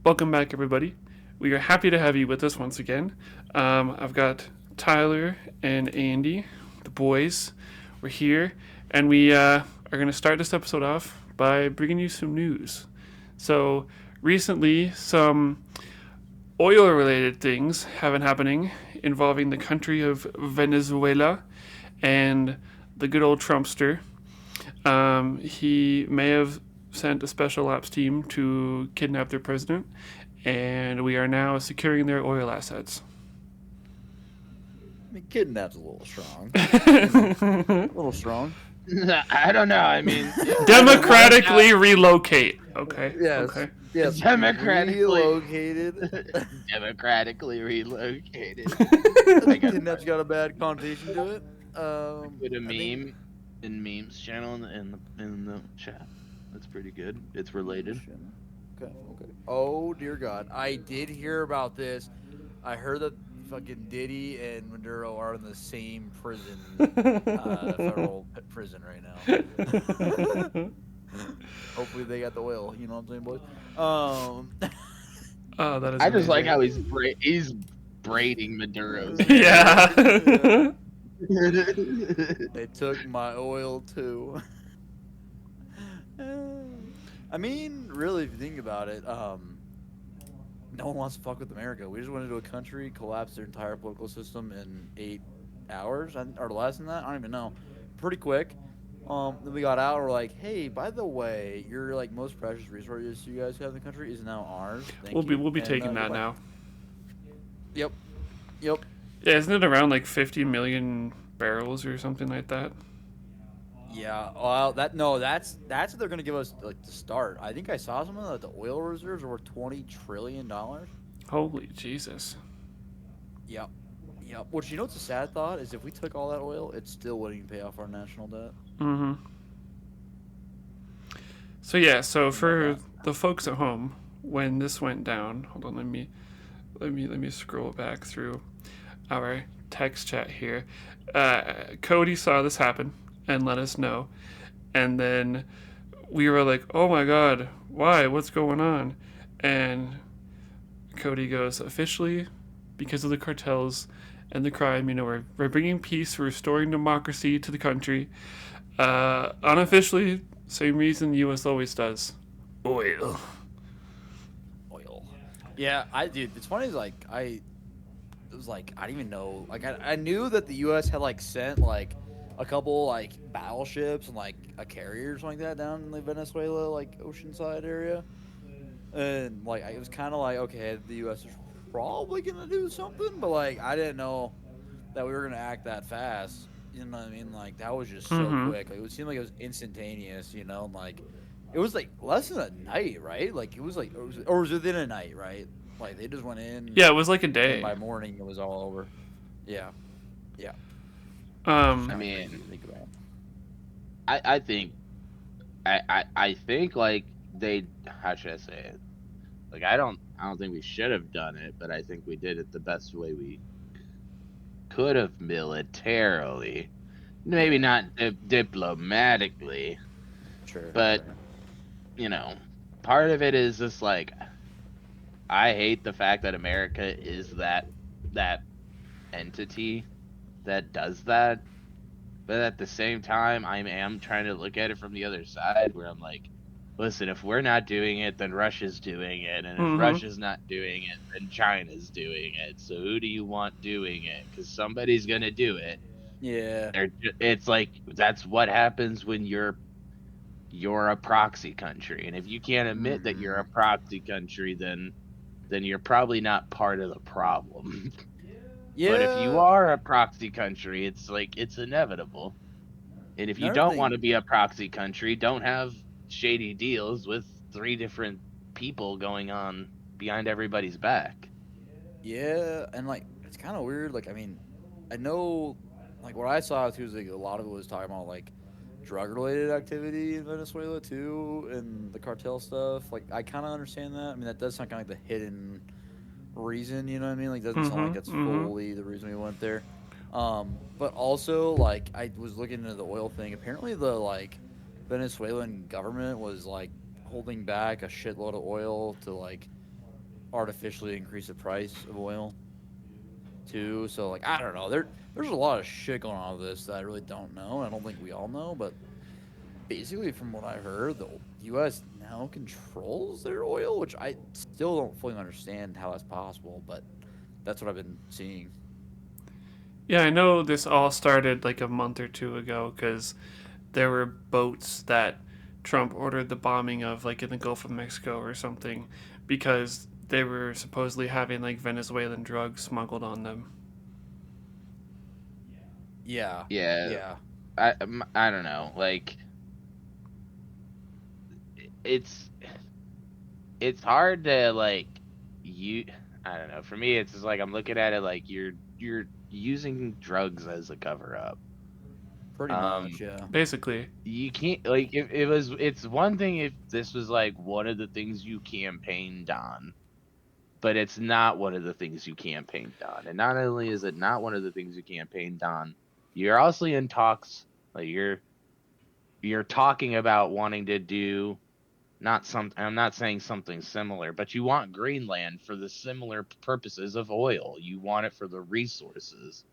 Welcome back, everybody. We are happy to have you with us once again. I've got Tyler and Andy, the boys. We're here, and we are going to start this episode off by bringing you some news. So, recently, some oil related things have been happening involving the country of Venezuela and the good old Trumpster. He may have sent a special ops team to kidnap their president, and we are now securing their oil assets. I mean, kidnap's a little strong. A little strong. I don't know. I mean, Democratically relocate. Okay. Yes. Okay. Yes. Democratically Relocated. democratically relocated. I I think got kidnap's got a bad connotation to it. put a I think- meme in memes channel in the chat. That's pretty good. It's related. Okay. Oh dear God, I did hear about this. I heard that fucking Diddy and Maduro are in the same prison, federal prison right now. Hopefully they got the oil. You know what I'm saying, boys? Oh, that is. I just like amazing. how he's braiding Maduro's. Yeah. They took my oil too. I mean, really, if you think about it, no one wants to fuck with America. We just went into a country, collapsed their entire political system in 8 hours, or less than that. I don't even know. Pretty quick. Then we got out. And we're like, hey, by the way, your like most precious resources you guys have in the country is now ours. Thank you. We'll be And, taking that goodbye. now. Yep. Yep. Yeah, isn't it around like 50 million barrels or something like that? Yeah, well, that's what they're gonna give us like to start. I think I saw something that the oil reserves are worth $20 trillion. Holy Jesus. Yep, yep. Which you know, what's a sad thought is if we took all that oil, it still wouldn't even pay off our national debt. Mm-hmm. So yeah, so for that. the folks at home, when this went down, hold on, let me scroll back through our text chat here. Cody saw this happen and let us know, and then we were like, "Oh my God, why? What's going on?" And Cody goes, "Officially, because of the cartels and the crime, we're bringing peace, we're restoring democracy to the country. Unofficially, same reason the U.S. always does. Oil." Oil. Yeah, I dude. It's funny. Is like it was like I didn't even know. Like I knew that the U.S. had like sent like a couple like battleships and like a carrier or something like that down in the Venezuela like oceanside area. And like it was kind of like okay, the U.S. is probably gonna do something, but like I didn't know that we were gonna act that fast. You know what I mean? Like that was just so Mm-hmm. quick. Like it would seem like it was instantaneous. You know, and, like it was like less than a night, right? Like it was like or was it within a night, right? Like they just went in, Yeah, it was like a and day. by morning it was all over. Yeah, yeah. I Um, Crazy mean, to think about. I think I think like they how should I say it? Like I don't think we should have done it, but I think we did it the best way we could have militarily. Maybe Yeah, not diplomatically, sure, but sure. you know, part of it is just like I hate the fact that America is that entity that does that. But at the same time, I am trying to look at it from the other side where I'm like, listen, if we're not doing it, then Russia's doing it. And if mm-hmm. Russia's not doing it, then China's doing it. So who do you want doing it? Because somebody's going to do it. Yeah, It's like that's what happens when you're a proxy country. And if you can't admit that you're hmm a proxy country, then you're probably not part of the problem. But if you yeah. are a proxy country, it's like it's inevitable. And if you Another don't want to thing, be a proxy country, don't have shady deals with three different people going on behind everybody's back. yeah, and like it's kind of weird. Like I mean, I know, like what I saw too is like a lot of it was talking about like drug related activity in Venezuela too, and the cartel stuff. Like I kind of understand that. I mean, that does sound kind of like the hidden reason. You know what I mean? Like doesn't sound like Mm-hmm. that's Mm-hmm. fully the reason we went there. But also like I was looking into the oil thing. Apparently, the like Venezuelan government was like holding back a shitload of oil to like artificially increase the price of oil too. So like I don't know. There's a lot of shit going on with this that I really don't know. I don't think we all know, but basically from what I heard, the U.S. now controls their oil, which I still don't fully understand how that's possible, but that's what I've been seeing. Yeah, I know this all started like a month or two ago because there were boats that Trump ordered the bombing of, like in the Gulf of Mexico or something, because they were supposedly having like Venezuelan drugs smuggled on them. Yeah, Yeah, yeah, I don't know. Like it's it's hard to like you. I don't know. For me, it's just like I'm looking at it like you're using drugs as a cover up. pretty much. Um, Yeah, Basically. you can't like if it was. It's one thing if this was like one of the things you campaigned on, but it's not one of the things you campaigned on. And not only is it not one of the things you campaigned on, you're also in talks. Like you're talking about wanting to do not some. I'm not saying something similar, but you want Greenland for the similar purposes of oil. You want it for the resources.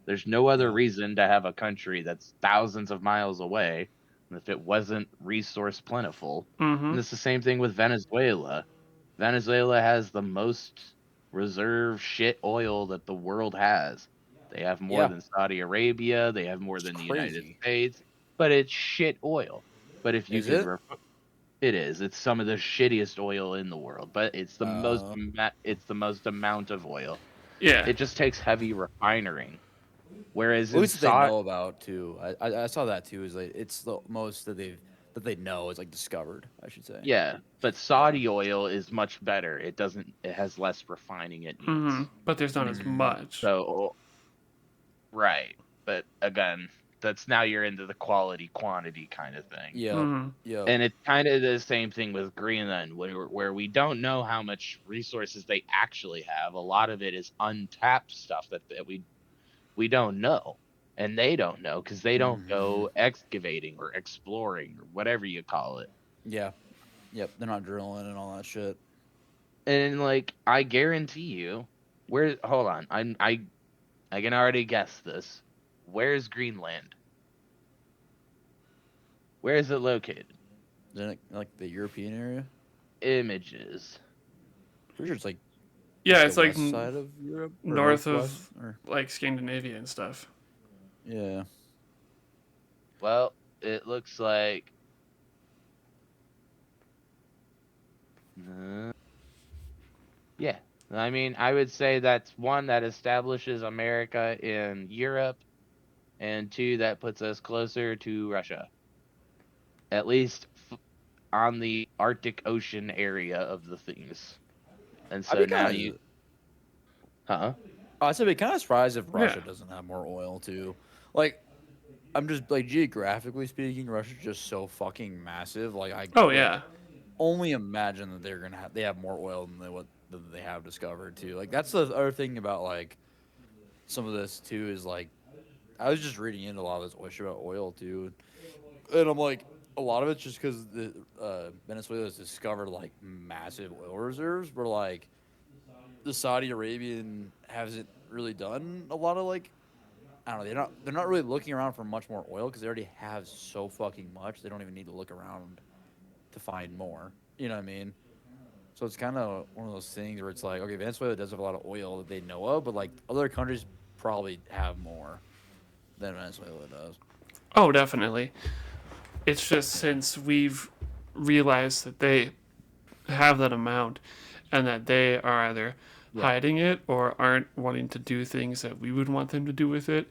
There's no other yeah, reason to have a country that's thousands of miles away if it wasn't resource plentiful. Mm-hmm. And it's the same thing with Venezuela. Venezuela has the most reserve shit oil that the world has. They have more yeah. than Saudi Arabia, they have more It's than the United crazy. States, but it's shit oil. But if you Is could it? it is. It's some of the shittiest oil in the world, but it's the most amount of oil. Yeah. It just takes heavy refining. Whereas At in least that they Saudi, know about too. I saw that too. Is like it's the most that they know is like discovered. I should say. yeah, but Yeah. Saudi oil is much better. It has less refining it Mm-hmm. needs. But there's not as Mm, much. So right. But again, that's now you're into the quality quantity kind of thing. yep. Mm-hmm. Yep. And it's kind of the same thing with Greenland, where we don't know how much resources they actually have. A lot of it is untapped stuff that we don't know. And they don't know because they don't Hmm. go excavating or exploring or whatever you call it. Yeah. Yep. They're not drilling and all that shit. And like I guarantee you, where hold on, I can already guess this. Where's Greenland? Where is it located? Isn't it like the European area? Images. Pretty sure it's Yeah, like the it's like west side of Europe or north northwest of or like Scandinavia and stuff. yeah. Well, it looks like uh, yeah. I mean, I would say that's one that establishes America in Europe, and two that puts us closer to Russia, at least on the Arctic Ocean area of the things. And I'd so be now you, kind of. huh? I'd say be kind of surprised if Yeah. Russia doesn't have more oil too. Like I'm just like geographically speaking, Russia's just so fucking massive. Like I Oh could yeah. only imagine that they have more oil than than they have discovered too. Like that's the other thing about like some of this too is like I was just reading into a lot of this shit about oil too, and I'm like a lot of it's just because the Venezuela has discovered like massive oil reserves, but like the Saudi Arabian hasn't really done a lot of like I don't know. They're not really looking around for much more oil because they already have so fucking much. They don't even need to look around to find more. You know what I mean? So it's kind of one of those things where it's like, okay, Venezuela does have a lot of oil that they know of, but like other countries probably have more than Venezuela does. Oh, definitely. It's just since we've realized that they have that amount and that they are either Yep. hiding it or aren't wanting to do things that we would want them to do with it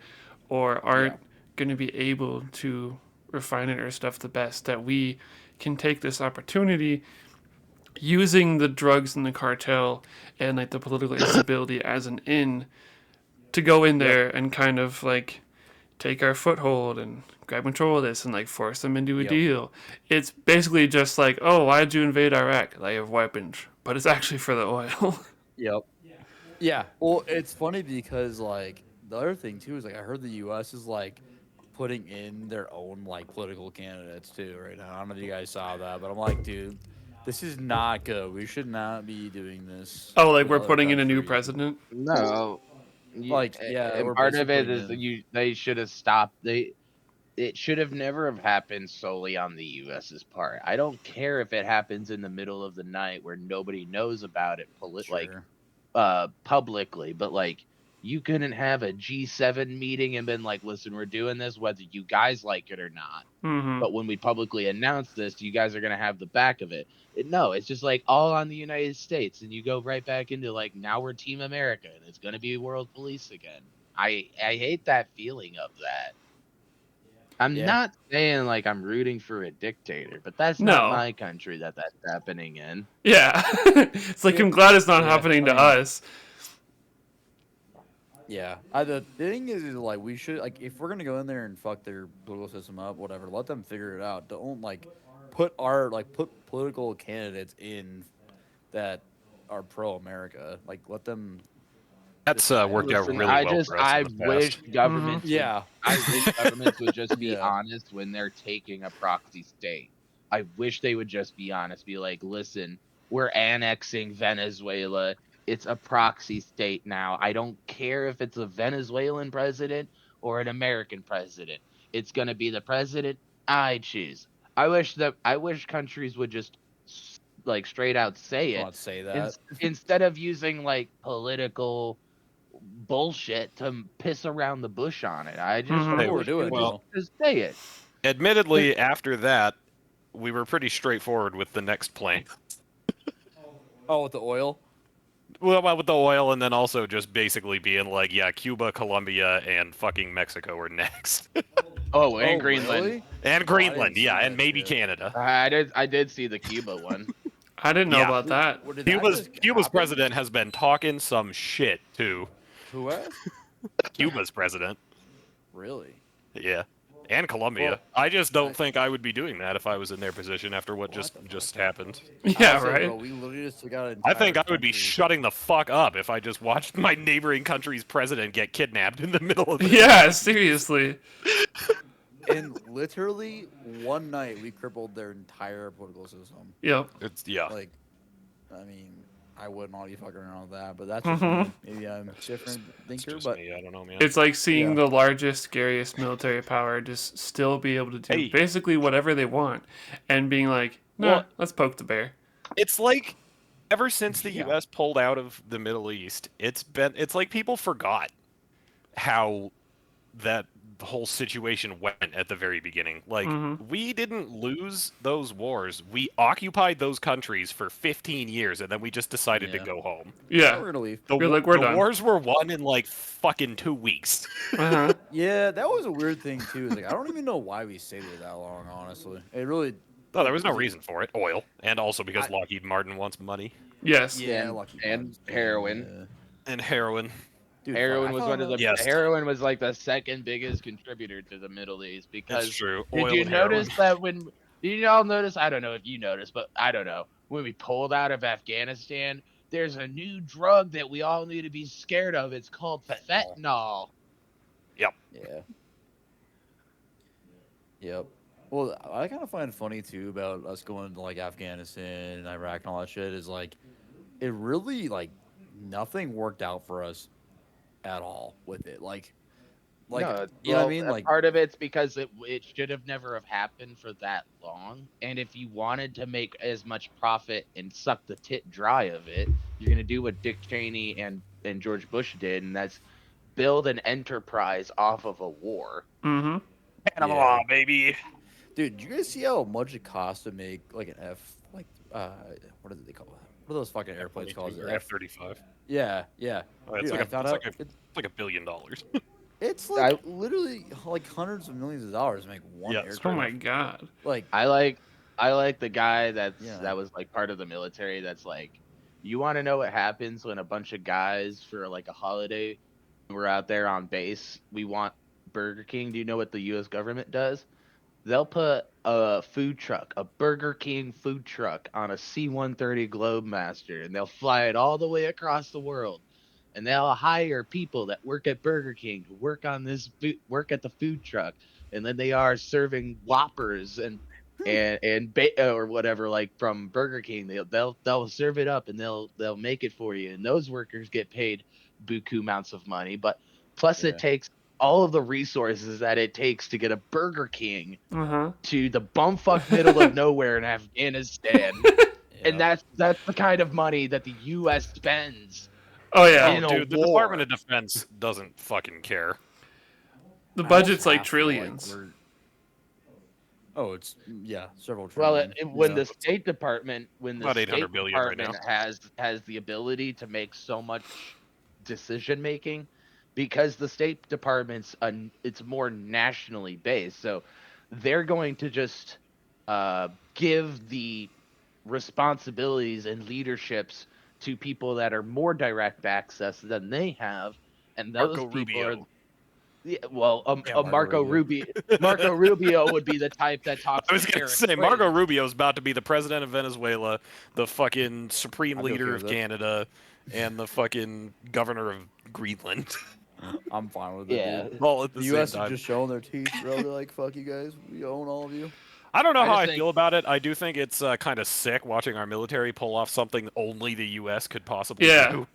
or Yeah. aren't going to be able to refine it or stuff the best that we can take this opportunity using the drugs and the cartel and like the political instability as an in to go in Yep. there and kind of like take our foothold and grab control of this and like force them into a Yep. deal. It's basically just like, oh, why'd you invade Iraq? They have weapons, but it's actually for the oil. Yep. Yeah. Well, it's funny because like the other thing too is like I heard the U.S. is like putting in their own like political candidates too right now. I don't know if you guys saw that, but I'm like, dude, This is not good. We should not be doing this. Oh, like with we're other putting in a new countries. president. No, Yeah, and we're part of basically it putting is in. they should have stopped. It should have never have happened solely on the U.S.'s part. I don't care if it happens in the middle of the night where nobody knows about it, Sure. publicly, but like you couldn't have a G7 meeting and been like, listen, we're doing this whether you guys like it or not. Mm-hmm. But when we publicly announce this, you guys are gonna have the back of it. No, it's just like all on the United States, and you go right back into like now we're Team America, and it's gonna be world police again. I hate that feeling of that. I'm Yeah. not saying like I'm rooting for a dictator, but that's not No. my country that's happening in. Yeah. It's like I'm glad it's not Yeah, happening I to mean- us. Yeah. The thing is like we should like if we're gonna go in there and fuck their political system up, whatever. Let them figure it out. Don't put political candidates in that are pro America. Like let them. That's decide. worked out Listen, really well for us I in the wish past. governments would Yeah. I wish governments would just be Yeah. honest when they're taking a proxy state. I wish they would just be honest, be like, listen, we're annexing Venezuela. It's a proxy state now. I don't care if it's a Venezuelan president or an American president. It's gonna be the president I choose. I wish countries would just like straight out say it Not say that. instead of using like political bullshit to piss around the bush on it. I just Mhm. That's Hey, what we're wish they doing. would well, just say it. admittedly, after that, we were pretty straightforward with the next plan. Oh, with the oil. Well, with the oil, and then also just basically being like, yeah, Cuba, Colombia, and fucking Mexico are next, Oh, and Oh, Greenland. really? and Oh, I Greenland, didn't see yeah, and that maybe shit. Canada. I did see the Cuba one. I didn't know Yeah. about that. What, did that Cuba's just Cuba's happen? president has been talking some shit too. Who has? Cuba's president, Really? yeah, and Colombia. Well, I just don't I- think I would be doing that if I was in their position after what What the just fuck? happened. Yeah, Honestly, right. Bro, we literally just took out an I think I entire would be country. shutting the fuck up if I just watched my neighboring country's president get kidnapped in the middle of the Yeah, seriously. In literally one night, we crippled their entire political system. Yep. It's yeah. Like, I mean, I wouldn't want to be fucking around with that, but that's just Mhm. me. Maybe I'm a different It's thinker, just but me. I don't know, man. It's like seeing Yeah. the largest, scariest military power just still be able to do Hey. basically whatever they want, and being like, "No, Well- let's poke the bear." It's like ever since the Yeah. U.S. pulled out of the Middle East, it's like people forgot how that whole situation went at the very beginning. Like Mhm. we didn't lose those wars. We occupied those countries for 15 years, and then we just decided to Yeah. go home. Yeah. we're gonna leave. You're like, we're the done. wars were won in like fucking 2 weeks. Uh-huh. Yeah, that was a weird thing too. It's like I don't even know why we stayed there that long. Honestly, it really. No, there was no reason for it. Oil, and also because I- Lockheed Martin wants money Yes. Yeah, And- lucky and ones, heroin. and heroin. Dude, Heroin I was found one of the out- Yes. heroin was like the second biggest contributor to the Middle East because That's true. did Oil you and heroin. notice that when did y'all notice? I don't know if you noticed, but I don't know. When we pulled out of Afghanistan, there's a new drug that we all need to be scared of. It's called fentanyl. Yeah. Yep. Well, I kind of find it funny too about us going to like Afghanistan and Iraq and all that shit is like, it really like nothing worked out for us at all with it. Like, No, you know what I well, mean? Like, part of it's because it should have never have happened for that long. And if you wanted to make as much profit and suck the tit dry of it, you're gonna do what Dick Cheney and George Bush did, and that's build an enterprise off of a war. Mm-hmm. Panama, baby. dude, do you guys see how much it costs to make like an what do they call it? What are those fucking airplanes called? F-35. Yeah, yeah. Oh, it's Dude, like I a, found it's out like a, it's like $1 billion. it's like literally like hundreds of millions of dollars to make one Yeah. aircraft. Oh my god. Like, I like the guy Yeah. that was like part of the military that's like, you want to know what happens when a bunch of guys for like a holiday, we're out there on base, we want Burger King. Do you know what the US government does? They'll put a food truck, a Burger King food truck on a C-130 Globemaster, and they'll fly it all the way across the world. And they'll hire people that work at Burger King to work on this work at the food truck, and then they are serving Whoppers and or whatever, like from Burger King. They'll serve it up and they'll make it for you, and those workers get paid buku amounts of money. But plus, Yeah. it takes all of the resources that it takes to get a Burger King Uh-huh. to the bumfuck middle of nowhere in Afghanistan, and Yeah. that's the kind of money that the U.S. spends Oh yeah. in Oh, a dude, the war. Department of Defense doesn't fucking care. The I budget's almost like have to, trillions. we're- Oh, it's several Well, trillion. when yeah. the State Department, About 800 billion right now. has the ability to make so much decision making, because the State Department's it's more nationally based, so they're going to just give the responsibilities and leaderships to people that are more direct access than they have, and those Marco people are. Rubio. Yeah, well, Yeah, Marco Rubio. Marco Rubio would be the type that talks I was to gonna Harris say Quinn. Marco Rubio's about to be the president of Venezuela, the fucking supreme I'd be okay leader with of that. Canada, and the fucking governor of Greenland. I'm fine with it, Yeah. dude. All at the The same U.S. is time. just showing their teeth, bro. They're like, "Fuck you guys, we own all of you." I don't know I how just I think- feel about it. I do think it's kind of sick watching our military pull off something only the U.S. could possibly Yeah. do.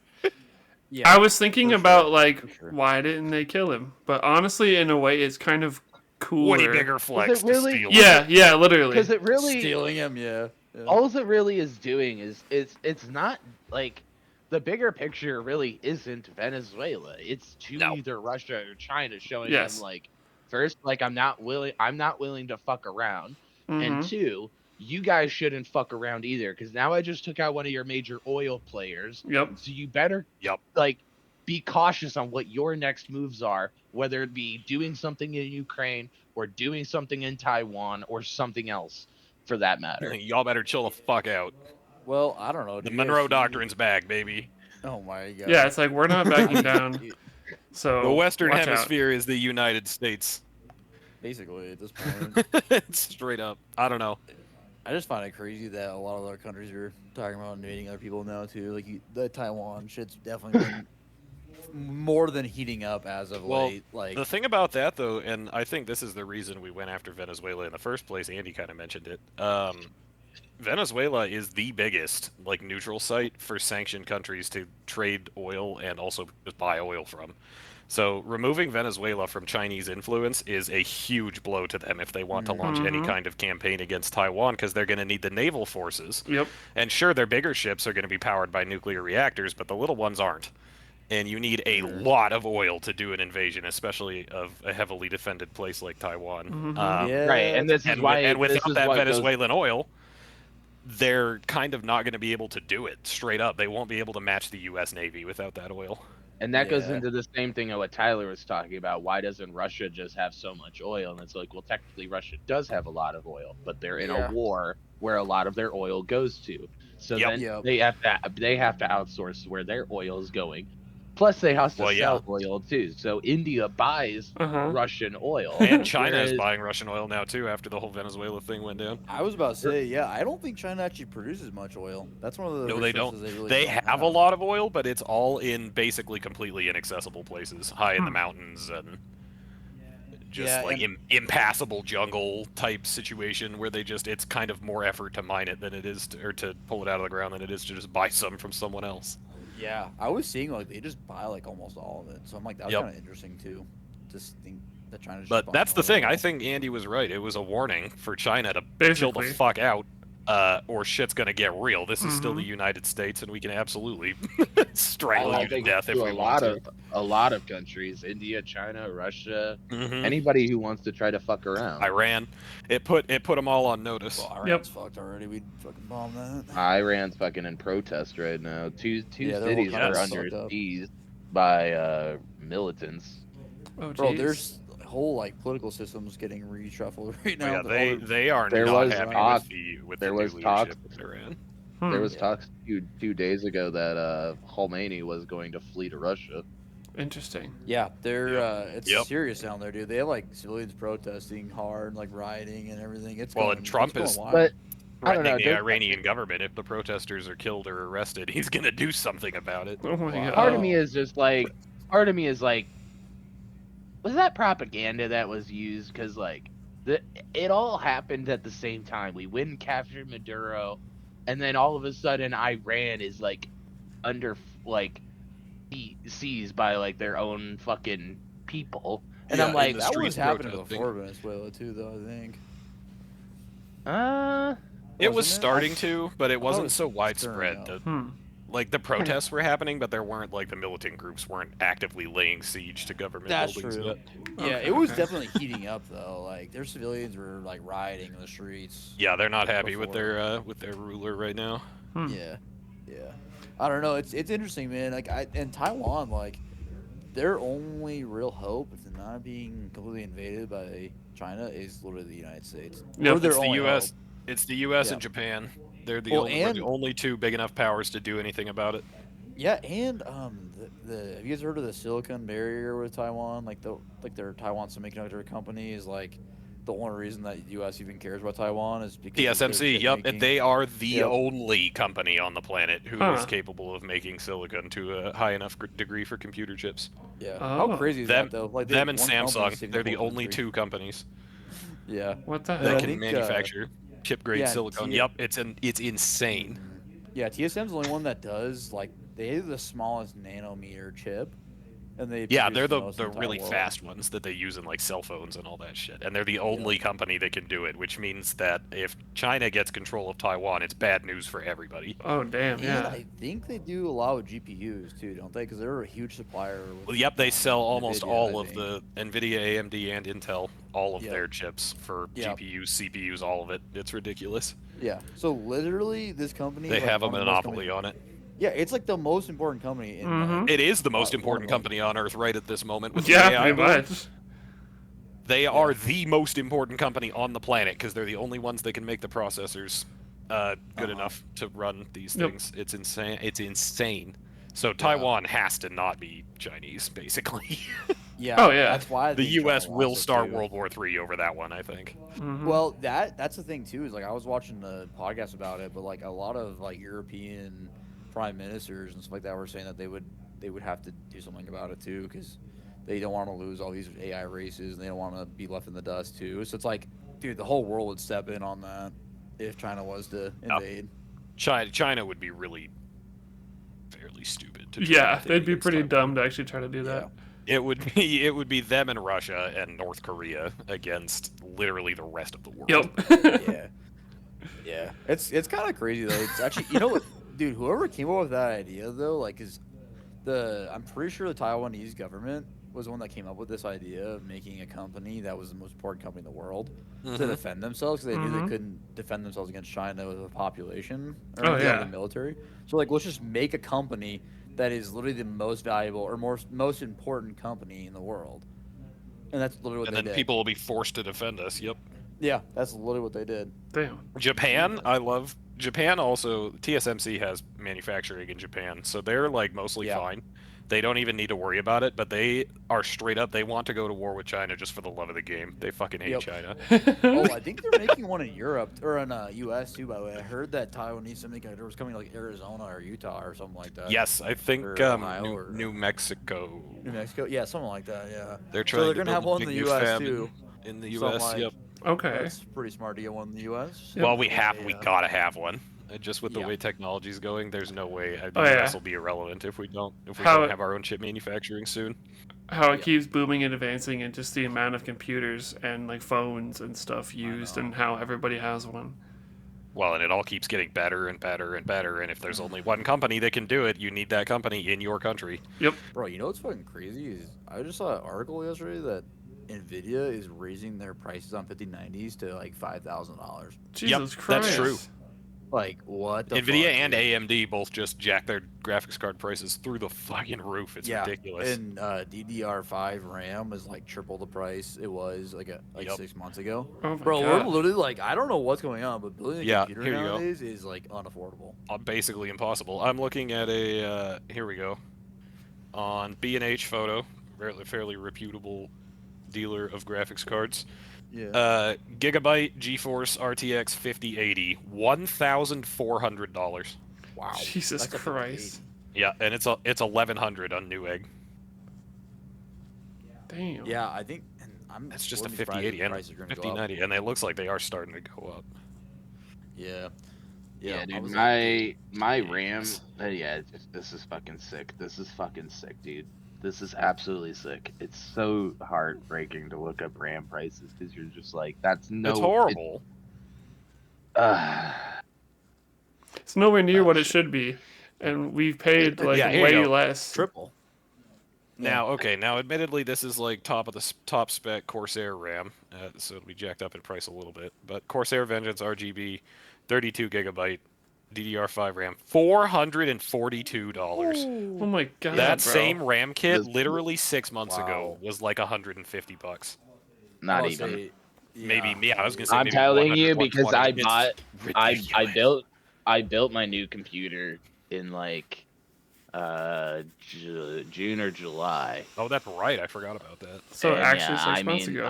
Yeah. I was thinking for about sure, like for sure. why didn't they kill him? But honestly, in a way, it's kind of cooler. Way bigger flex really- to steal. Yeah, yeah, literally. Because it really, Stealing him, yeah. all it really is doing is it's not like the bigger picture really isn't Venezuela. It's to No. either Russia or China showing Yes. them like, first, like I'm not willing to fuck around, and Mhm. two, you guys shouldn't fuck around either, because now I just took out one of your major oil players. Yep. So you better like be cautious on what your next moves are, whether it be doing something in Ukraine or doing something in Taiwan or something else for that matter. Y'all better chill the fuck out. Well, I don't know. The do you guys Monroe see- Doctrine's back, baby. Oh my god. Yeah, it's like we're not backing down. So The Western watch out. Hemisphere is the United States. Basically, at this point, Straight up. I don't know. I just find it crazy that a lot of other countries are talking about invading other people now too. Like the Taiwan shit's definitely been more than heating up as of Well, late. Like The thing about that, though, and I think this is the reason we went after Venezuela in the first place. Andy kind of mentioned it. Venezuela is the biggest like neutral site for sanctioned countries to trade oil and also just buy oil from. So removing Venezuela from Chinese influence is a huge blow to them if they want to launch any Mhm. kind of campaign against Taiwan, because they're going to need the naval forces. Yep. And sure, their bigger ships are going to be powered by nuclear reactors, but the little ones aren't. And you need a lot of oil to do an invasion, especially of a heavily defended place like Taiwan. Mhm. yeah, Right, and this is why and this without is that what goes- Venezuelan oil, they're kind of not going to be able to do it straight up. They won't be able to match the U.S. Navy without that oil. And that goes Yeah. into the same thing of what Tyler was talking about. Why doesn't Russia just have so much oil? And it's like, well, technically Russia does have a lot of oil, but they're in Yeah. a war where a lot of their oil goes to. So Yep. then Yep. they have to outsource where their oil is going. Plus they have to Well, sell oil too. So India buys Uh-huh. Russian oil. And China is Whereas- buying Russian oil now too after the whole Venezuela thing went down. I was about to say, yeah, I don't think China actually produces much oil. That's one of the No, they don't. resources really They don't have a lot of oil, but it's all in basically completely inaccessible places, high in the mountains and just Yeah, like and- impassable jungle type situation where it's kind of more effort to mine it than it is or to pull it out of the ground than it is to just buy some from someone else. Yeah, I was seeing like they just buy like almost all of it, so I'm like that's Yep. kind of interesting too. Just think that China's. But just that's buying the all thing. of I it. think Andy was right. It was a warning for China to chill Basically. the fuck out, or shit's gonna get real. This is still the Mhm. United States, and we can absolutely Well, strangle I you to think death if to we want to. a lot of countries, India, China, Russia, Mhm. anybody who wants to try to fuck around. Iran, it put them all on notice. Well, Yep. Iran's fucked already. We'd fucking bomb that. Iran's fucking in protest right now. Two Yeah, their whole cities are country's under fucked up. siege by militants. Oh, Bro, geez. there's whole like political systems getting reshuffled right Oh, now. yeah, They're all- they are There not was happy talk- with there the was new talk- leadership in Iran. There was Yeah. talks two days ago that Khomeini was going to flee to Russia. Interesting. Yeah, they're it's Yep. serious down there, dude. They have like civilians protesting hard, like rioting and everything. It's Well, going, and Trump it's is- going wild. But I don't Threatening know. the there- Iranian government if the protesters are killed or arrested, he's gonna do something about it. Oh my god. Part of me is just like, was that propaganda that was used? Because like, it all happened at the same time. We win captured Maduro, and then all of a sudden Iran is like under like seized by like their own fucking people, and I'm Yeah, in like, the That was streets happening protesting. before Venezuela too, though. I think. uh, It was Wasn't it? starting to, but it I thought it wasn't was so stirring widespread. up. Like the protests were happening, but there weren't like the militant groups weren't actively laying siege to government That's buildings true. yet. Yeah, Okay, it was okay. definitely heating up though. Like their civilians were like rioting in the streets. Yeah, they're not happy Before. with their ruler right now. Yeah, yeah. I don't know. It's interesting, man. Like in Taiwan, like their only real hope of not being completely invaded by China is literally the United States. Yep. We're their It's the only U.S. hope. It's the U.S. Yeah. and Japan. They're Well, we're the and only two big enough powers to do anything about it. yeah, and the have you guys heard of the Silicon Barrier with Taiwan? Like their Taiwan Semiconductor company is like the only reason that U.S. even cares about Taiwan is because of their TSMC, chip yep, and making. they are the Yep. only company on the planet who is Huh. capable of making silicon to a high enough degree for computer chips. Yeah. Oh. How crazy is Them, that though? Like they them have and one company Samsung, saving they're the the whole only country. two companies Yeah. What the And that I hell? can think manufacture chip grade yeah, silicon. Yep, it's insane. Yeah, TSM's the only one that does like they have the smallest nanometer chip, and they Yeah, produce they're the most the in the entire really world. fast ones that they use in like cell phones and all that shit. And they're the only company that can do it, which means that if China gets control of Taiwan, it's bad news for everybody. Oh damn, And yeah. I think they do a lot with GPUs too, don't they? Because they're a huge supplier. Well, yep, they sell almost NVIDIA, all I of think. the NVIDIA, AMD, and Intel, all of Yep. their chips for Yep. GPUs, CPUs, all of it. It's ridiculous. Yeah. So literally, this company They is like have a one of the most monopoly on it. Yeah, it's like the most important company in like. It is the most one of important them. company on Earth right at this moment with the Yeah, AI pretty boom. much. They are the most important company on the planet because they're the only ones that can make the processors good enough to run these Yep. things. It's insane. It's insane. So Taiwan has to not be Chinese, basically. Yeah. Oh, yeah. That's why I The think China U.S. will wants it, start too. World War III over that one, I think. Well, that's the thing too. Is like I was watching the podcast about it, but like a lot of like European prime ministers and stuff like that were saying that they would have to do something about it too because they don't want to lose all these AI races and they don't want to be left in the dust too. So it's like, dude, the whole world would step in on that if China was to invade. China would be really fairly stupid. To try Yeah, to they'd be against pretty Taiwan. dumb to actually try to do that. It would be them and Russia and North Korea against literally the rest of the world. Yep. Yeah, yeah. It's kind of crazy though. It's actually what, dude. Whoever came up with that idea though, like, is I'm pretty sure the Taiwanese government was the one that came up with this idea of making a company that was the most important company in the world to defend themselves because they knew they couldn't defend themselves against China with a population or Oh, yeah. the military. So like, let's just make a company that is literally the most valuable or most important company in the world, and that's literally what And they then did. people will be forced to defend us. Yep. Yeah, that's literally what they did. Damn. Japan, I love Japan. Also, TSMC has manufacturing in Japan, so they're like mostly fine. They don't even need to worry about it, but they are straight up. They want to go to war with China just for the love of the game. They fucking hate China. Oh, I think they're making one in Europe or in U.S. too. By the way, I heard that Taiwanese semiconductor was coming to like Arizona or Utah or something like that. Yes, I think Or Ohio New, or- New Mexico. New Mexico, yeah, something like that. Yeah, They're so trying they're to gonna build have a one in big the new U.S. fab too. in the So I'm U.S. like, Yep. Okay. That's pretty smart to get one in the U.S. Yep. Well, we gotta have one. Just with the Yeah. way technology's going, there's no way the Oh, yeah. US will be irrelevant if we don't How- don't have our own chip manufacturing soon. How it keeps booming and advancing, and just the amount of computers and like phones and stuff used, and how everybody has one. Well, and it all keeps getting better and better and better. And if there's only one company that can do it, you need that company in your country. Yep. Bro, you know what's fucking crazy is I just saw an article yesterday that Nvidia is raising their prices on 5090s to like $5,000. Jesus Yep, Christ. that's true. Like what the Nvidia fuck, and dude? AMD both just jacked their graphics card prices through the fucking roof. It's ridiculous. And DDR5 RAM is like triple the price it was like 6 months ago. Oh my Bro, God. we're literally like, I don't know what's going on, but building a Yeah, computer here you go. nowadays is like unaffordable. Basically impossible. I'm looking at a here we go on B&H Photo, fairly reputable dealer of graphics cards. Yeah. Gigabyte GeForce RTX 5080, $1,400. Wow. Jesus That's a Christ. Yeah, and it's $1,100 on Newegg. Damn. Yeah, I think, and That's just a wouldn't be surprised if 5080 the and prices are gonna go up. 5090, and it looks like they are starting to go up. Yeah. Yeah, I dude, was like, dude, my jeez. RAM, this is fucking sick. This is fucking sick, dude. This is absolutely sick. It's so heartbreaking to look up RAM prices because you're just like, that's It's no, horrible. uh, It's nowhere near oh what it shit. should be, and we've paid like Yeah, here you way go. less. triple. Now, okay, now admittedly, this is like top spec Corsair RAM, so it'll be jacked up in price a little bit. But Corsair Vengeance RGB, 32 gigabyte, DDR5 RAM, $442. Oh my god, Yeah, That bro. same RAM kit, This, literally 6 months ago, Wow. was like $150. not I'll even. say, Maybe, yeah, I was gonna say I'm maybe telling 100, you because 120. It's ridiculous. I built my new computer in like June or July. Oh, that's right. I forgot about that. So And actually, yeah, 6 months ago.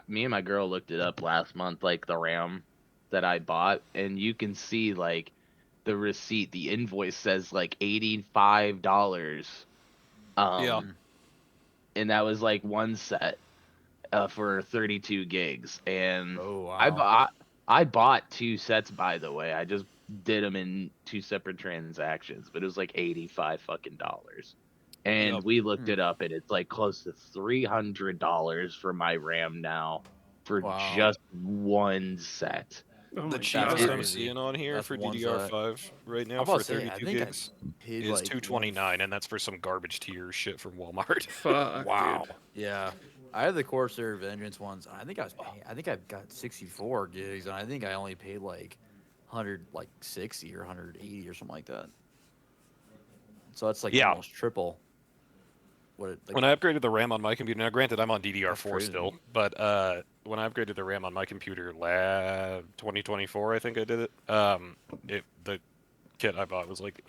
me and my girl looked it up last month, like the RAM that I bought, and you can see like the receipt, the invoice says like $85. Yeah. And that was like one set for 32 gigs, and oh I wow. bought I bought two sets, by the way. I just did them in two separate transactions, but it was like 85 fucking dollars. And Yep. we looked it up, and it's like close to $300 for my RAM now for Wow. just one set. Oh The my cheapest god. I'm seeing on here That's for one DDR5 right now I'm about for to say, I 32 think I gigs paid is like 229, and that's for some garbage tier shit from Walmart. Fuck, Wow. dude. Yeah. I have the Corsair Vengeance ones. I think I think I've got 64 gigs, and I think I only paid like 60 or 180 or something like that. So that's like Yeah. almost triple. What it like? When I upgraded the RAM on my computer, now granted I'm on That's DDR4 crazy. still, but when I upgraded the RAM on my computer 2024, I think I did it. The kit I bought was like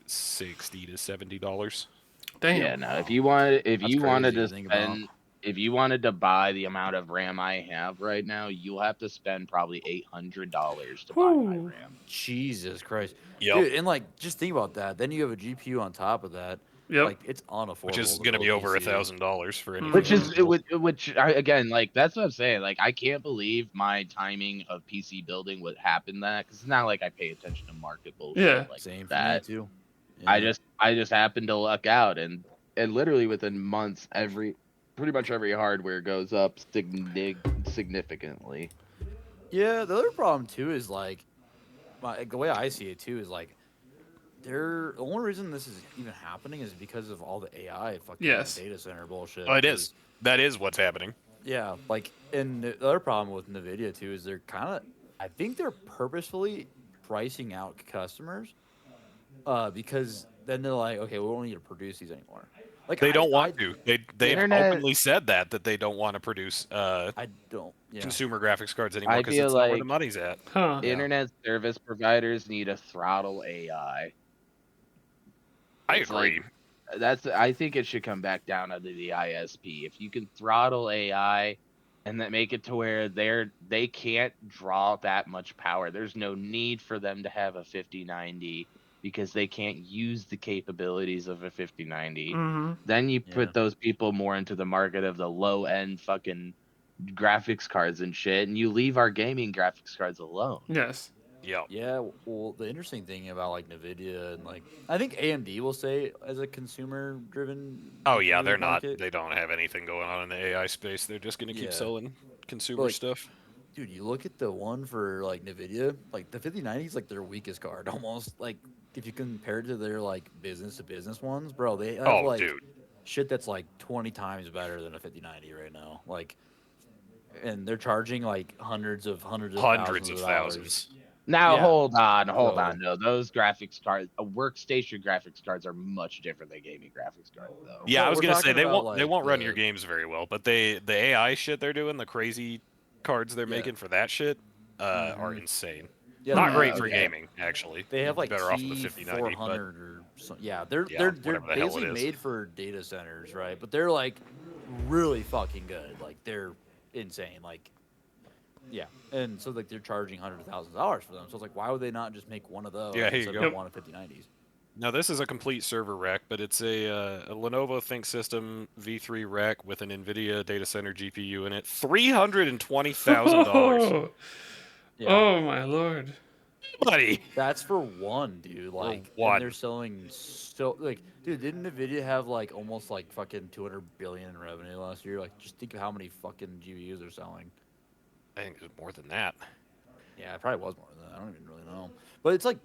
$60 to $70. Damn. Yeah, no. If That's you wanted crazy to to think about. spend, if you wanted to buy the amount of RAM I have right now, you'll have to spend probably $800 to buy my Whew. RAM. Jesus Christ, Yep. dude! And like, just think about that. Then you have a GPU on top of that. Yep. Like, it's unaffordable. Which is to going to build be over PC. $1,000 for anything. Which is reasonable. again, like that's what I'm saying. Like I can't believe my timing of PC building would happen that because it's not like I pay attention to market bullshit Yeah. like Same for that. me too. I Yeah. just happened to luck out, and literally within months, pretty much every hardware goes up significantly. Yeah, the other problem too is like, the way I see it too is like, the only reason this is even happening is because of all the AI fucking Yes. data center bullshit. Oh, it is. That is what's happening. Yeah, like, and the other problem with Nvidia too is they're kind of, I think they're purposefully pricing out customers, because then they're like, okay, we don't need to produce these anymore. Like They don't want to. They've internet- openly said that they don't want to produce I don't. Yeah. consumer graphics cards anymore I because feel it's not where the like money's at. Huh. Yeah. internet service providers need to throttle AI. I It's agree. I think it should come back down under the ISP. If you can throttle AI and then make it to where they can't draw that much power. There's no need for them to have a 5090 because they can't use the capabilities of a 5090. Mm-hmm. Then you Yeah. put those people more into the market of the low end fucking graphics cards and shit, and you leave our gaming graphics cards alone. Yes. Yeah. Yeah, well, the interesting thing about like Nvidia and like, I think AMD will say as a consumer driven. Oh yeah, they're not. They don't have anything going on in the AI space. They're just going to keep Yeah. selling consumer Like, stuff. Dude, you look at the one for like Nvidia, like the 5090 is like their weakest card almost. Like, if you compare it to their like business to business ones, bro, they have Oh, like dude. shit that's like 20 times better than a 5090 right now. Like, and they're charging like hundreds of Hundreds thousands of of dollars. thousands. Now Yeah. hold on. So- No, those graphics cards, workstation graphics cards, are much different than gaming graphics cards, though. Yeah, Well, I was we're gonna say talking they about, won't like, run your the- games very well, but the AI shit they're doing, the crazy cards they're Yeah. making for that shit, are Mhm. insane. Yeah, Not they great have, for okay. gaming, actually. They have You'd be like better off with a 5090, but 400 or so. Yeah, they're Yeah, they're whatever the hell it basically is. made for data centers, right? But they're like really fucking good. Like they're insane. Like, yeah, and so like they're charging hundreds of thousands of dollars for them. So it's like, why would they not just make one of those Yeah, here you instead go. of one of 5090s? Now this is a complete server rack, but it's a Lenovo ThinkSystem V3 rack with an NVIDIA data center GPU in it. $320,000, Oh, Yeah. oh my lord. buddy. That's for one, dude. Like, and one. they're selling so like, dude, didn't Nvidia have like almost like fucking 200 billion in revenue last year? Like, just think of how many fucking GPUs they're selling. I think it's more than that. Yeah, it probably was more than that. I don't even really know. But it's like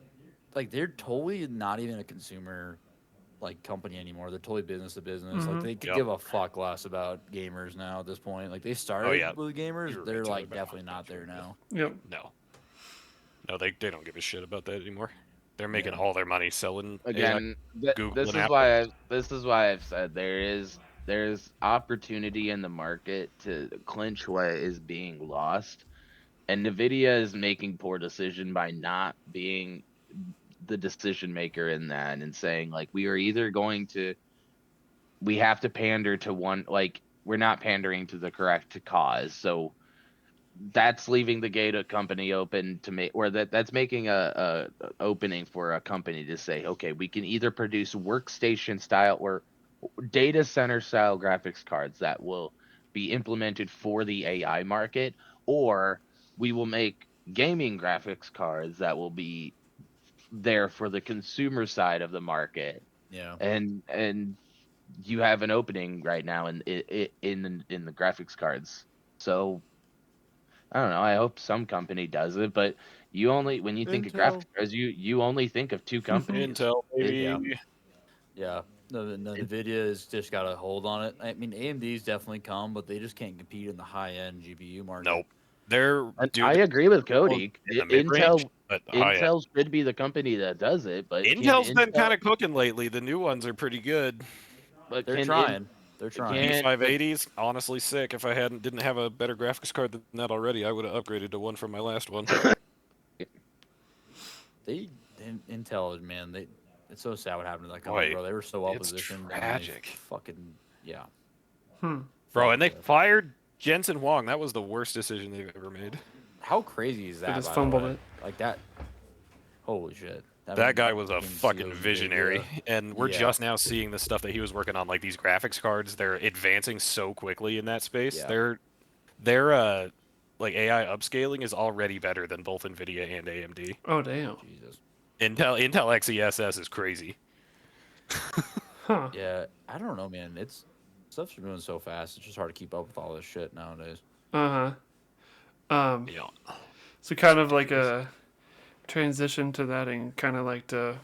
they're totally not even a consumer like company anymore. They're totally business to business. Like Mhm. they could Yep. give a fuck less about gamers now at this point. Like they started yeah. with gamers, You were they're mentioning like about definitely that, not there sure. now. Yep. No, they don't give a shit about that anymore. They're making Yeah. all their money selling AI, Again, Google, this and is Apple. why I've said there's opportunity in the market to clinch what is being lost, and Nvidia is making poor decision by not being the decision maker in that and saying like we are either going to we have to pander to one, like we're not pandering to the correct cause, so that's leaving the gate a company open to make, or that's making a opening for a company to say, okay, we can either produce workstation style or data center style graphics cards that will be implemented for the AI market, or we will make gaming graphics cards that will be there for the consumer side of the market. Yeah. And you have an opening right now in the graphics cards. So I don't know. I hope some company does it, but you only, when you think of Intel. graphics cards, you only think of two companies. Intel, It, Yeah. baby. Yeah. No, it, Nvidia has just got a hold on it. I mean, AMD's definitely come, but they just can't compete in the high end GPU market. Nope. They're and I dude agree with they're Cody. in the mid range, but high end. Intel should be the company that does it, but can Intel's been Intel? kind of cooking lately. The new ones are pretty good. But They're can in trying. They're trying. can't but B580s, honestly sick. If I didn't have a better graphics card than that already, I would have upgraded to one from my last one. Intel, man, it's so sad what happened to that company, Boy, bro. They were so well it's positioned and they tragic. fucking yeah. Hmm. Bro, Fuck and they with it. fired Jensen Huang. That was the worst decision they've ever made. How crazy is They that? just By fumbled the way? it. Like that. Holy shit. That guy was a fucking fucking sealed visionary, NVIDIA. and we're Yeah. just now seeing the stuff that he was working on, like these graphics cards. They're advancing so quickly in that space. Yeah. Their like AI upscaling is already better than both Nvidia and AMD. Oh damn. Jesus. Intel XeSS is crazy. Huh. Yeah. I don't know, man. It's stuff's moving so fast. It's just hard to keep up with all this shit nowadays. Uh huh. Yeah. So kind of like a transition to that, and kind of like to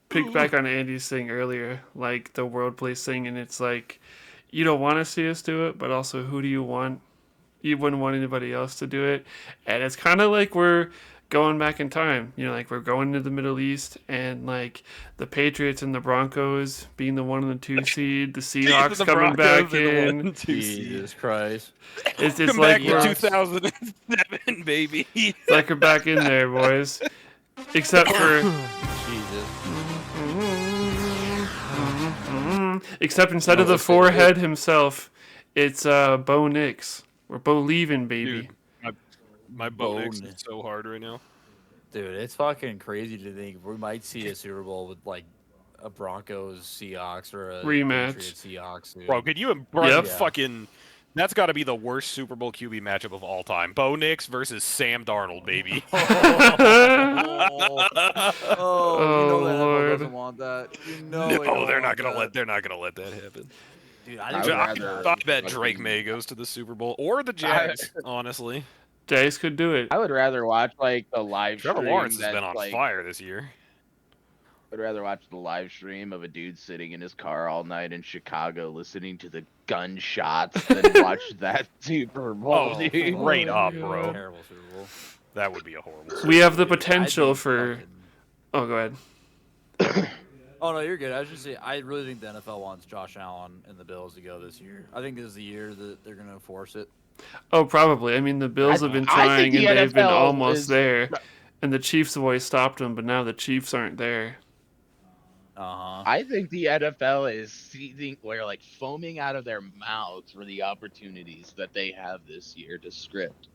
pick back on Andy's thing earlier, like the world place thing, and it's like you don't want to see us do it, but also who do you want? You wouldn't want anybody else to do it, and it's kind of like we're going back in time. You know, like we're going to the Middle East, and like the Patriots and the Broncos being the 1 and the 2 seed, the Seahawks The coming Broncos back are the in. 1-2 seed. Jesus Christ. It's Come like back to we're 2007, baby. it's like we're back in there, boys. Except for Jesus. except instead of the forehead himself, it's Bo Nix. We're Bo leaving, baby. Dude, my Bo Nix Bone. is so hard right now. Dude, it's fucking crazy to think we might see a Super Bowl with like a Broncos Seahawks or a Rematch. Patriots Seahawks. Dude. Bro, could you Yep. fucking... That's got to be the worst Super Bowl QB matchup of all time. Bo Nix versus Sam Darnold, baby. Oh, you know that NFL Lord. doesn't want that. You know they No, don't they're not want gonna that. let that happen. Dude, I I would think rather I bet Drake fucking- May goes to the Super Bowl or the Jags, honestly. Jays could do it. I would rather watch like the live Trevor stream Lawrence has that's been on like fire this year. I'd rather watch the live stream of a dude sitting in his car all night in Chicago listening to the gunshots than watch that Super Bowl. Oh, dude. straight Oh, up, God. bro. terrible Super Bowl. That would be a horrible. We have the Dude, I potential think for. fucking- Oh, go ahead. Oh no, you're good. I was just saying, I really think the NFL wants Josh Allen and the Bills to go this year. I think this is the year that they're gonna force it. Oh, probably. I mean, the Bills have been I think trying, and the they've been NFL almost is- there. And the Chiefs have always stopped them, but now the Chiefs aren't there. I think the NFL is seething, or like foaming out of their mouths for the opportunities that they have this year to script.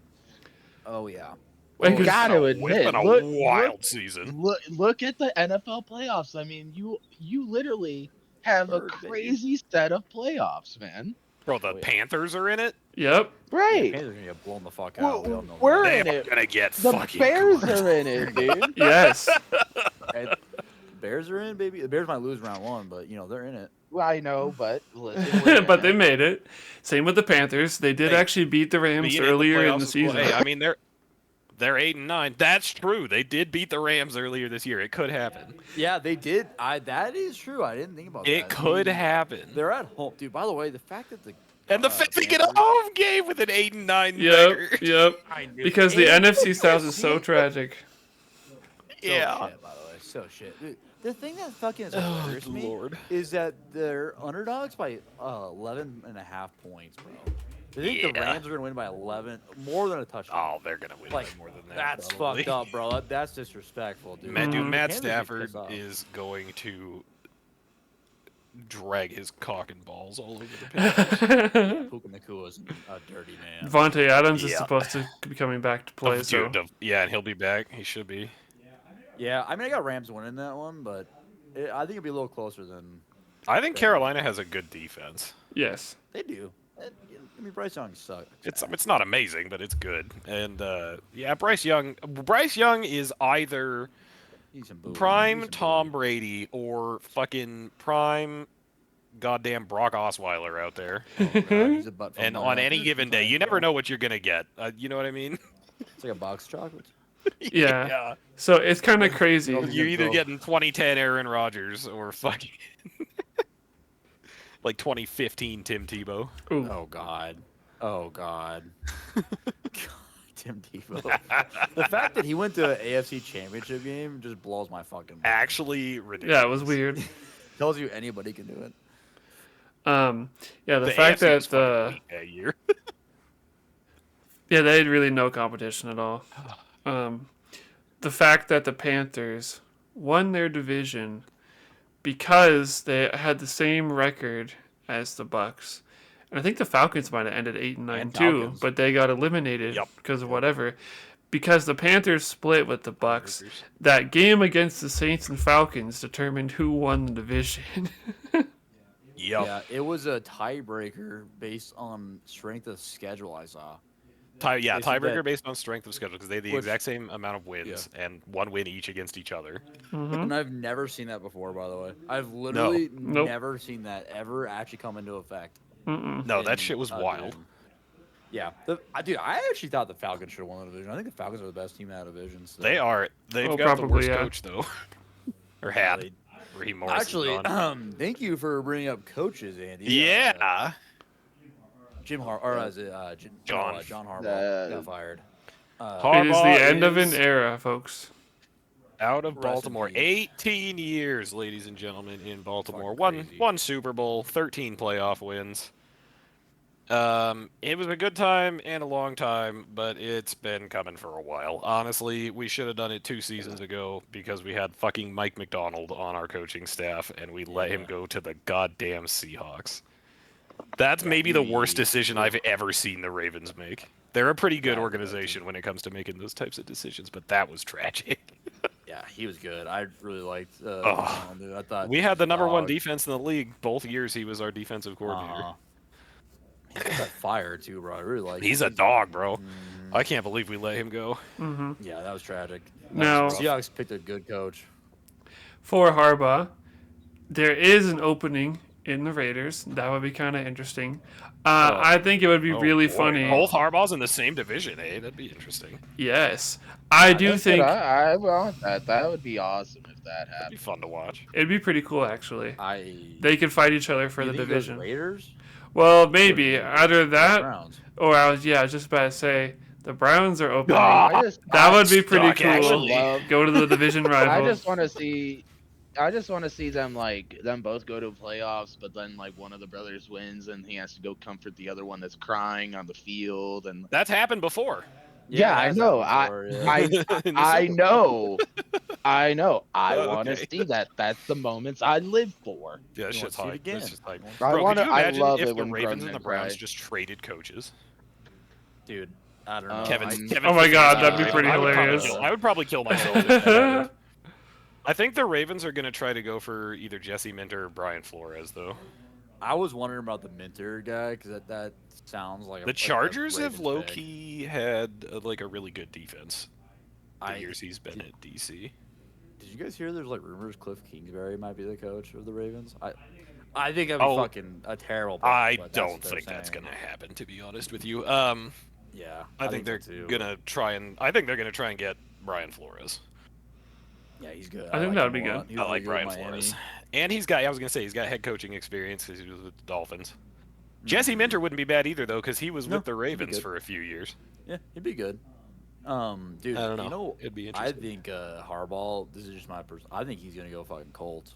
Oh yeah. Like, You gotta It's admit, been a look, wild season. look at the NFL playoffs. I mean, you literally have a Third, baby. crazy set of playoffs, man. Bro, the Oh, yeah. Panthers are in it. yep. Yeah, Right. Panthers are gonna get blown the fuck out. We all know We're They in are it. gonna get The fucking Bears cooked. are in it, dude. Yes. that. And the Bears are in, baby. The Bears might lose round 1, but they're in it. Well, I know, but listen, we're But in they it. made it. Same with the Panthers. They did Hey, actually beat the Rams Being earlier in playoffs the is cool. season. Hey, I mean they're 8-9. That's true. They did beat the Rams earlier this year. It could happen. Yeah, they did. That is true. I didn't think about that. It could happen. They're at home, dude. By the way, the fact that And the fact they get a Panthers- home game with an 8-9 Yep, record. yep. I knew Because the it. NFC South is so tragic. Yeah. So shit, by the way. So shit. Dude, the thing that fucking Oh, scares me Lord. is that they're underdogs by 11.5 points, bro. I think the Yeah. Rams are gonna win by 11, more than a touchdown. Oh, they're gonna win Like, by more than that. That's probably. fucked up, bro. That's disrespectful, dude. Matt, dude, Mhm. Matt Kansas gets Stafford pissed off. is going to drag his cock and balls all over the pitch. Puka Nakua is a dirty man. Devontae Adams is Yeah. supposed to be coming back to play, so Yeah, and he'll be back. He should be. Yeah, I mean, I got Rams winning that one, but I think it'll be a little closer than I think Carolina has a good defense. yes. they do. I mean, Bryce Young sucks. It's not amazing, but it's good. And yeah, Bryce Young is either He's some boo. prime He's some Tom boo. Brady or fucking prime goddamn Brock Osweiler out there. Oh, God, he's a butt from And my on mouth. any given day, you never know what you're gonna get. You know what I mean? It's like a box of chocolates. Yeah. So it's kind of crazy. Oh, You're either bro. getting 2010 Aaron Rodgers or fucking like 2015 Tim Tebow. Ooh. Oh God. Oh God. Tim Tebow. The fact that he went to an AFC Championship game just blows my fucking mind. Actually ridiculous. Yeah, it was weird. Tells you anybody can do it. Yeah, the The fact AFC was that the fucking weak that year. yeah, they had really no competition at all. The fact that the Panthers won their division because they had the same record as the Bucks. And I think the Falcons might have ended 8-9 And too, Falcons. but they got eliminated Yep. because of whatever. Because the Panthers split with the Bucks. That game against the Saints and Falcons determined who won the division. Yep. Yeah, it was a tiebreaker based on strength of schedule. I saw. Yeah, They said tiebreaker that- based on strength of schedule because they had the Which- exact same amount of wins and one win each against each other. And I've never seen that before, by the way. I've literally Nope. never seen that ever actually come into effect. No, that in shit was a wild. division. Yeah, dude, I actually thought the Falcons should have won the division. I think the Falcons are the best team in that division. So. They are. They've Oh, got the probably, worst yeah. coach though, or Yeah, had. they- Raheem Morris. Actually, thank you for bringing up coaches, Andy. yeah. Jim Har or is it John. John Harbaugh got fired. It is the Harbaugh end of an is era, folks. out of Rest in Baltimore. peace. 18 years, ladies and gentlemen, in Baltimore. Fucking crazy. One Super Bowl, 13 playoff wins. It was a good time and a long time, but it's been coming for a while. Honestly, we should have done it 2 seasons ago because we had fucking Mike McDonald on our coaching staff, and we let him go to the goddamn Seahawks. That's maybe the worst decision I've ever seen the Ravens make. They're a pretty good organization when it comes to making those types of decisions, but that was tragic. Yeah, he was good. I really liked. Oh. Dude, I thought We had the number one dog. defense in the league both years. He was our defensive coordinator. Uh-huh. He got fired too, bro. I really like. He's a dog, bro. I can't believe we let him go. Yeah, that was tragic. Now, Seahawks picked a good coach. for Harbaugh, there is an opening in the Raiders. That would be kind of interesting. I think it would be really Boy, funny. Both Harbaughs in the same division, eh? That'd be interesting. Yes. I do That's think what I want that. That would be awesome if that It'd be happened. fun to watch. it'd be pretty cool, actually. I. They could fight each other for You the think it goes division. Raiders. Well, maybe. Either that, Browns. or I was just about to say, the Browns are opening. That That would be pretty Stuck, cool. actually. Go to the division I rival. just want to see. I just want to see them both go to playoffs, but then one of the brothers wins and he has to go comfort the other one that's crying on the field and. That's happened before. Yeah, I that's know. happened before, yeah. I know. I know. I want to Okay. see that. That's the moments I live for. Yeah, You shit's wanna see it hype. again. That's just hype. I Bro, wanna- could you I imagine love if it the when Ravens grown and the men Browns cry. just traded coaches? Dude, I don't know. Kevin- Oh my God, that'd be Uh, pretty hilarious. I would probably kill myself. if that happened. I think the Ravens are going to try to go for either Jesse Minter or Brian Flores, though. I was wondering about the Minter guy because that sounds like The a Chargers like a have Ravens pick. low-key had like a really good defense the I- years he's been at DC. Did you guys hear? There's like rumors Cliff Kingsbury might be the coach of the Ravens. I think that'd be fucking a terrible. Pick, I but that's don't what they're think that's saying. going to happen, to be honest with you. Yeah, I think they're so too. gonna try and. I think they're gonna try and get Brian Flores. Yeah, he's good. I think like that him would be a lot. good. He I was like really good Brian with Miami. Flores, and he's got. I was gonna say he's got head coaching experience because he was with the Dolphins. Jesse Minter wouldn't be bad either though, because he was No, with the he'd be Ravens good. for a few years. Yeah, he'd be good. Dude, I don't know. you know, It'd be I interesting. think Harbaugh. This is just my person. I think he's gonna go fucking Colts.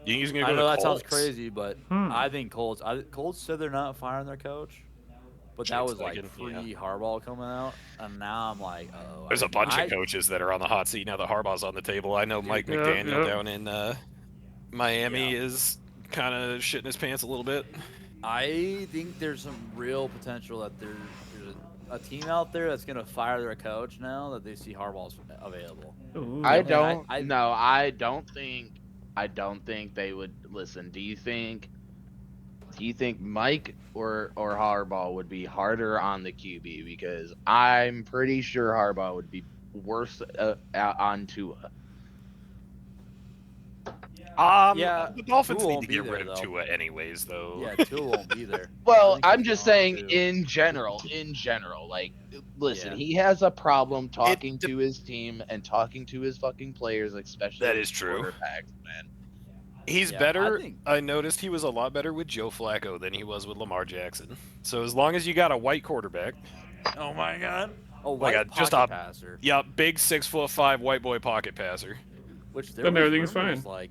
You think he's gonna I go know to that sounds Colts? crazy, but I think Colts. Colts said they're not firing their coach, but that Shit's was like taken, yeah. Harbaugh coming out, and now I'm like, oh. There's a bunch of coaches that are on the hot seat now that Harbaugh's on the table. I know Mike Yeah, McDaniel yeah. down in Miami is kind of shitting his pants a little bit. I think there's some real potential that there's a team out there that's gonna fire their coach now that they see Harbaugh's available. Ooh. I And don't. I- No, I don't think. I don't think they would listen. Do you think Mike or Harbaugh would be harder on the QB? Because I'm pretty sure Harbaugh would be worse on Tua. Yeah, the Dolphins Tua need won't to be get there, rid of though. Tua anyways, though. Yeah, Tua won't be there. Well, I think I'm he's just gone, saying too. in general, like, listen, Yeah. he has a problem talking de- to his team and talking to his fucking players, especially That his is true. quarterbacks, man. He's Yeah, better. I think- I noticed he was a lot better with Joe Flacco than he was with Lamar Jackson. So as long as you got a white quarterback, Oh my god. Oh, my white God, just pocket a- passer. yeah, big 6'5" white boy pocket passer. Which there Then was everything's rumors, fine. Like,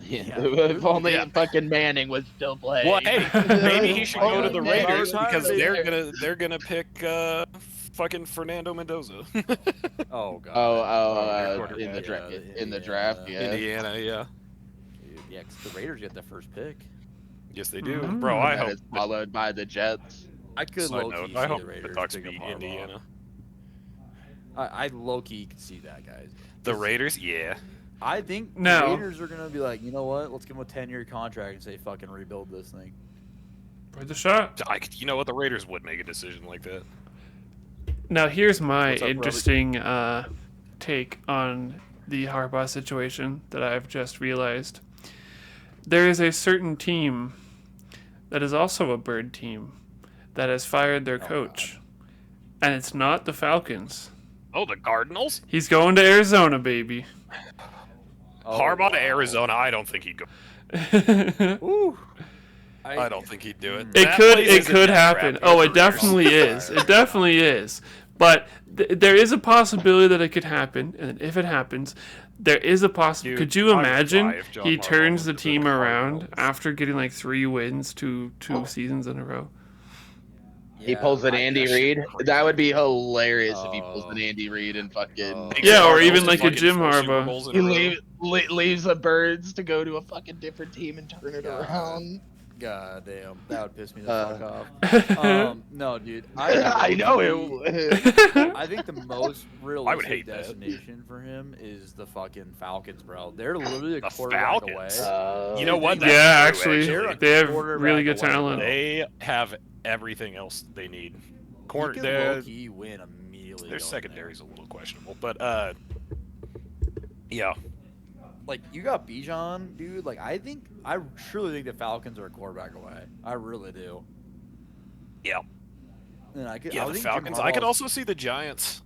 Yeah, Yeah. if only Yeah. fucking Manning was still playing. Well, hey, maybe he should go to the Only Raiders Manning because was they're there. gonna pick fucking Fernando Mendoza. oh god. quarterback. In the Yeah, draft, in the Indiana. draft, yeah. Indiana, yeah. Dude, yeah, 'cause the Raiders get the first pick. Yes, they do, Mm. bro. I And hope. it's followed by the Jets. I could Side low note, key I see hope the the Raiders Ducks pick up beat Harbaugh. Indiana. I low key could see that, guys. The Raiders, yeah. I think No. the Raiders are gonna be like, you know what? Let's give them a 10-year contract and say fucking rebuild this thing. Worth a shot. You know what? The Raiders would make a decision like that. Now here's my What's up, Robert? interesting take on the Harbaugh situation that I've just realized. There is a certain team that is also a bird team that has fired their coach, and it's not the Falcons. Oh, the Cardinals? He's going to Arizona, baby. Oh, Harbaugh to wow. Arizona? I don't think he'd go. it Ooh. I don't think he'd do it. could That place it is a could death happen. trap Oh, for it definitely careers. is. It definitely is. But there is a possibility that it could happen, and if it happens, there is a possibility. Dude, Could you I would imagine cry if John he Harbaugh turns the went to the team around Cardinals. after getting like 3 wins two seasons in a row? He Yeah, pulls an I Andy guess. Reid. That would be hilarious if he pulls Oh. an Andy Reid and fucking Oh. Takes Yeah, the or Cardinals even to like a fucking Jim 4 Super Harbaugh. Bowls in he a row. leaves the Birds to go to a fucking different team and turn it God. around. God damn, that would piss me the Uh, fuck off. No, dude. I know it would. would. I think the most I would realistic hate that. destination for him is the fucking Falcons, bro. They're literally a The quarterback Falcons? away. You know what? Yeah, That's true, actually, they have Quarterback really good away, talent. bro. They have everything else they need. He Corner, could their low-key win immediately. their going secondary's there. a little questionable, but yeah. Like you got Bijan, dude. Like I truly think the Falcons are a quarterback away. I really do. Yeah. And I could, Yeah, I the think Jim Falcons. I could Harbaugh's- also see the Giants.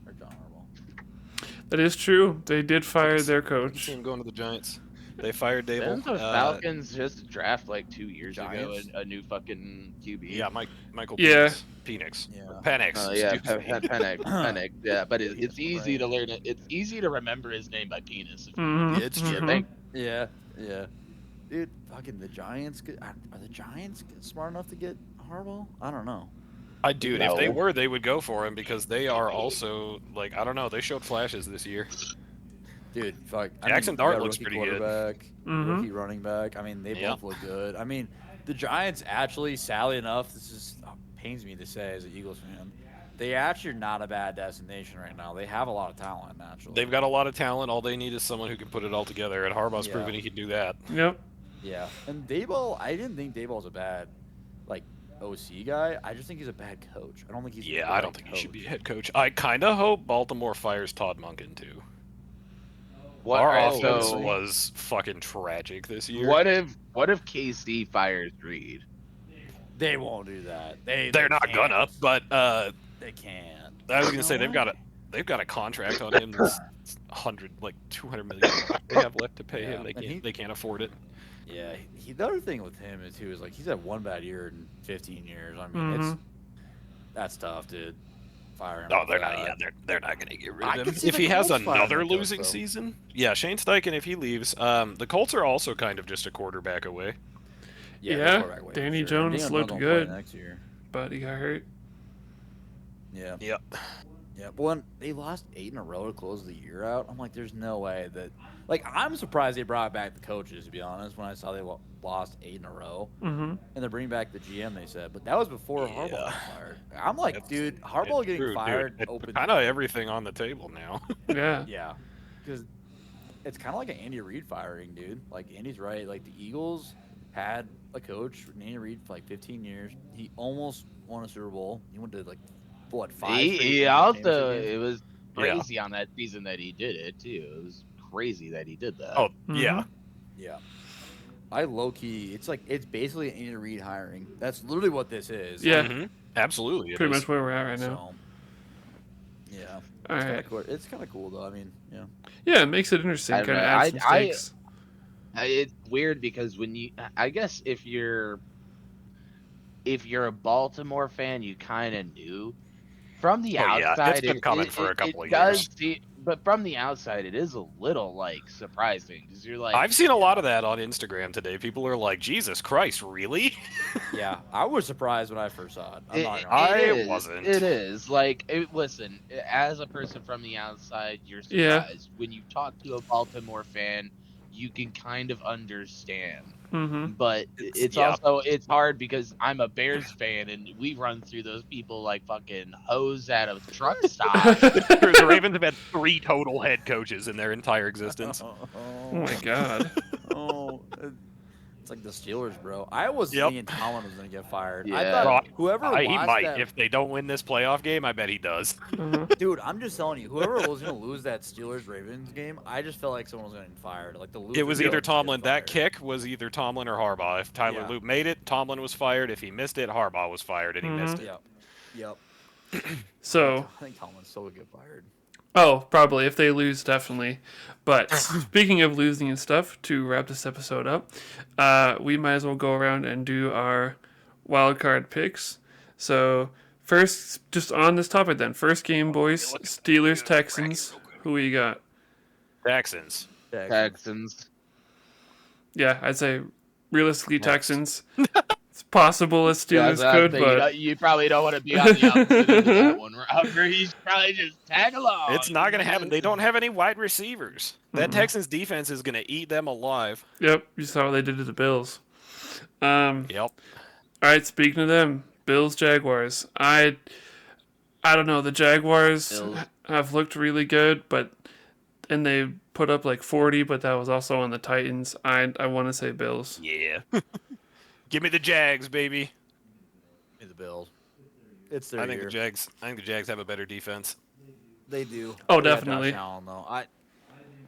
or John Harbaugh. That is true. They did fire their I can see coach. them going to the Giants. They fired Dable. Didn't the Falcons just draft like 2 years ago Giants? a new fucking QB? Yeah, Michael. Yeah. Penix. Yeah. Penix. Yeah, excuse me. Penix. Yeah, but it's Penis easy to brain. learn it. It's easy to remember his name by penis. If you Mhm, It's you mhm. think. Yeah, yeah. Dude, fucking the Giants. Are the Giants smart enough to get Harbaugh? I don't know. Dude, if they No. were, they would go for him because they are also like I don't know. They showed flashes this year. Dude, fuck. Jackson you Dart got looks rookie pretty good. quarterback, Mhm. Rookie running back. I mean, they Yeah. both look good. I mean, the Giants actually, sadly enough, this is pains me to say as an Eagles fan, they actually are not a bad destination right now. They have a lot of talent, naturally. They've got a lot of talent. All they need is someone who can put it all together, and Harbaugh's Yeah. proven he can do that. Yep. Yeah, and Dayball, I didn't think Dayball's a bad, like, OC guy. I just think he's a bad coach. I don't think he's. Yeah, I don't think he should be head coach. I kind of hope Baltimore fires Todd Monken too. What Our also offense was fucking tragic this year. what if KC fires Reed? They won't do that. They're not can't. gonna, but They can't. I was gonna say they've got a contract on him that's 200 million they have left to pay him. They can't afford it. Yeah, the other thing with him is too is like he's had one bad year in 15 years. I mean, that's tough, dude. Fire him. No, they're not. Yeah, they're not gonna get rid I of could him see if the he has Colts firing another him, though, losing so. season. Yeah, Shane Steichen if he leaves. The Colts are also kind of just a quarterback away. Yeah, they're quarterback away for Danny sure. Jones Daniel looked don't good. play next year. But he got hurt. Yeah. Yep. Yeah, but when they lost 8 in a row to close the year out, I'm like, there's no way that. Like, I'm surprised they brought back the coaches, to be honest, when I saw they lost 8 in a row. Mm-hmm. And they're bringing back the GM, they said. But that was before Harbaugh got fired. I'm like, It's- dude, Harbaugh It's getting true, fired dude. opens. Kind of everything on the table now. Yeah. Yeah. Because it's kind of like an Andy Reid firing, dude. Like, Andy's right. Like, the Eagles had a coach, Andy Reid, for like 15 years. He almost won a Super Bowl. He went to, like, what, 5 He straight also championship games? it was Yeah. crazy on that season that he did it too. It was crazy that he did that. Oh yeah, Yeah. I low key, it's basically Andy Reid hiring. That's literally what this is. Yeah. Mhm. Absolutely. it Pretty is. much where we're at right now. So, yeah. All It's right. It's kind of cool though. I mean, yeah. Yeah, it makes it interesting. I Kind of don't know. adds some stakes. It's weird because I guess if you're a Baltimore fan, you kind of knew from the Oh, yeah. outside. It's been coming for a couple of does years. seem- but from the outside, it is a little like surprising because you're like, I've seen a lot of that on Instagram today. People are like, "Jesus Christ, really?" Yeah. I was surprised when I first saw it. I'm not It- gonna lie. I it is. wasn't. It is like, listen, as a person from the outside, you're Yeah. surprised when you talk to a Baltimore fan. You can kind of understand, Mm-hmm. but it's yeah. also it's hard because I'm a Bears fan and we run through those people like fucking hose out of truck stop. The Ravens have had 3 total head coaches in their entire existence. Oh my god. Oh, it's like the Steelers, bro. I was Yep. thinking Tomlin was gonna get fired. Yeah. I thought whoever He lost might. that, If they don't win this playoff game, I bet he does. Uh-huh. dude, I'm just telling you, whoever was gonna lose that Steelers Ravens game, I just felt like someone was gonna get fired. Like the loser It was was either gonna get Tomlin. That fired. kick was either Tomlin or Harbaugh. If Tyler Yeah. Loop made it, Tomlin was fired. If he missed it, Harbaugh was fired, and he missed it. Yep. So, I think Tomlin's still would get fired. oh, probably if they lose, definitely. But speaking of losing and stuff, to wrap this episode up, we might as well go around and do our wild card picks. So first, just on this topic, then first game, boys, Steelers Texans. Who you got? Texans. Texans. Yeah, I'd say realistically Texans. It's possible a Yeah, Steelers so I could, think but you probably don't want to be on the opposite end of that one. Robert. He's probably just tag along. It's not going to happen. They don't have any wide receivers. That Texans defense is going to eat them alive. yep, you saw what they did to the Bills. Yep. All right, speaking of them, Bills Jaguars. I don't know. The Jaguars Bills. have looked really good, and they put up like 40, but that was also on the Titans. I want to say Bills. Yeah. Give me the Jags, baby. In the Bills. It's their I think year. the Jags have a better defense. They do. Oh, They got definitely. Josh Allen, though.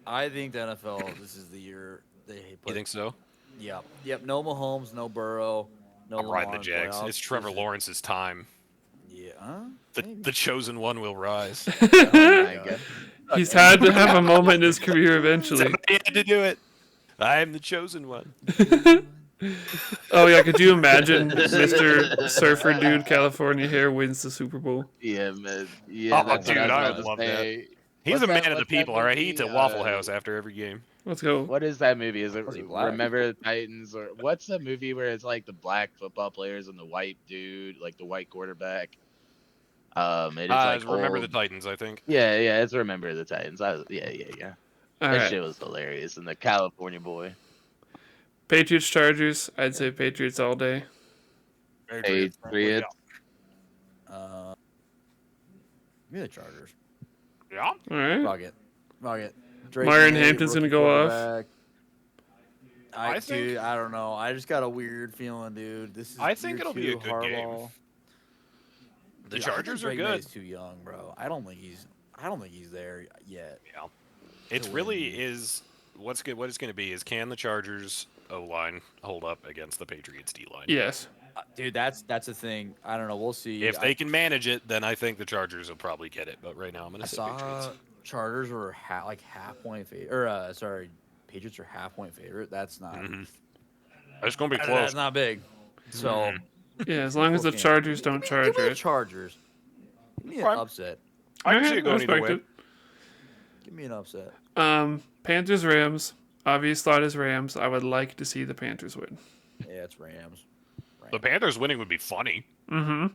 I think the NFL. This is the year they put. You think so? Yep. No Mahomes, no Burrow, no. I'm riding the Lamar in Jags. playoffs. It's Trevor This is- Lawrence's time. Yeah. Huh? The chosen one will rise. Oh my God. He's had to have a moment in his career eventually. Somebody had to do it. I am the chosen one. Oh yeah, could you imagine Mr. Surfer Dude California Hair wins the Super Bowl? Yeah, man. Yeah, Oh, that's what dude, I I was would about love to say. He's What's a man that- of the what's that people, all right? He eats at movie? Waffle House after every game. Let's go. What is that movie? Is it Was he black? Remember the Titans or what's the movie where it's like the black football players and the white dude, like the white quarterback? It is like Remember old. the Titans, I think. Yeah, it's Remember the Titans. Yeah. All That right. shit was hilarious. And the California boy. Patriots Chargers. I'd say Patriots all day. Patriots. Give me the Chargers. Yeah. All right. Fuck it. Drake Myron May, Hampton's gonna rookie go off. quarterback. I think- Dude, I don't know. I just got a weird feeling, dude. This is I think year it'll be a 2 good game. Harbaugh. The Dude, Chargers I are think Drake good. May's too young, bro. I don't think he's there yet. Yeah. It's To really win. is what's good. What it's going to be is can the Chargers O line hold up against the Patriots D line? Yes. Dude, that's the thing. I don't know. We'll see. If they can manage it, then I think the Chargers will probably get it. But right now, I'm going I to say saw Patriots. Chargers were half point favorite, or sorry, Patriots are half point favorite. That's not. Mhm. It's going to be That's close. not big. So Yeah, as long as the Close game. Chargers don't give charge me the it. Chargers. Give me an Fine. upset. I can All see right, it going either respect way. Give me an upset. it. Panthers Rams. Obvious thought is Rams. I would like to see the Panthers win. Yeah, it's Rams. The Panthers winning would be funny. Mm-hmm.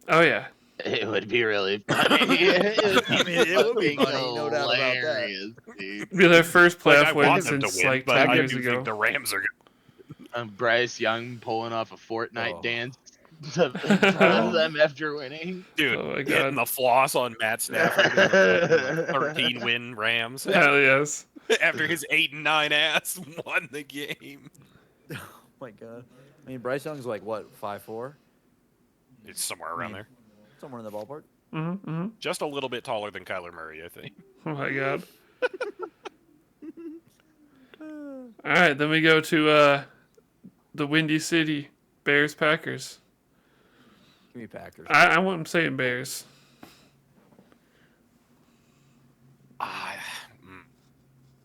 Oh yeah. It would be really funny. it would be fucking funny, no doubt about that. hilarious, dude. Be their first Like, I playoff win want them to since win, like but 10 I years do ago. think the Rams are. Bryce Young pulling off a Fortnite Oh. dance to in front of them after winning. Dude, Oh my hitting God. the floss on Matt Stafford, and the 13-win Rams Hell yes. after his 8-9 ass won the game. Oh my god. I mean, Bryce Young's like what, 5'4", It's somewhere around there, somewhere in the ballpark. Mm-hmm. Mm-hmm. just a little bit taller than Kyler Murray, I think. Oh my God. All right, then we go to the Windy City Bears Packers. Give me Packers. I want saying Bears.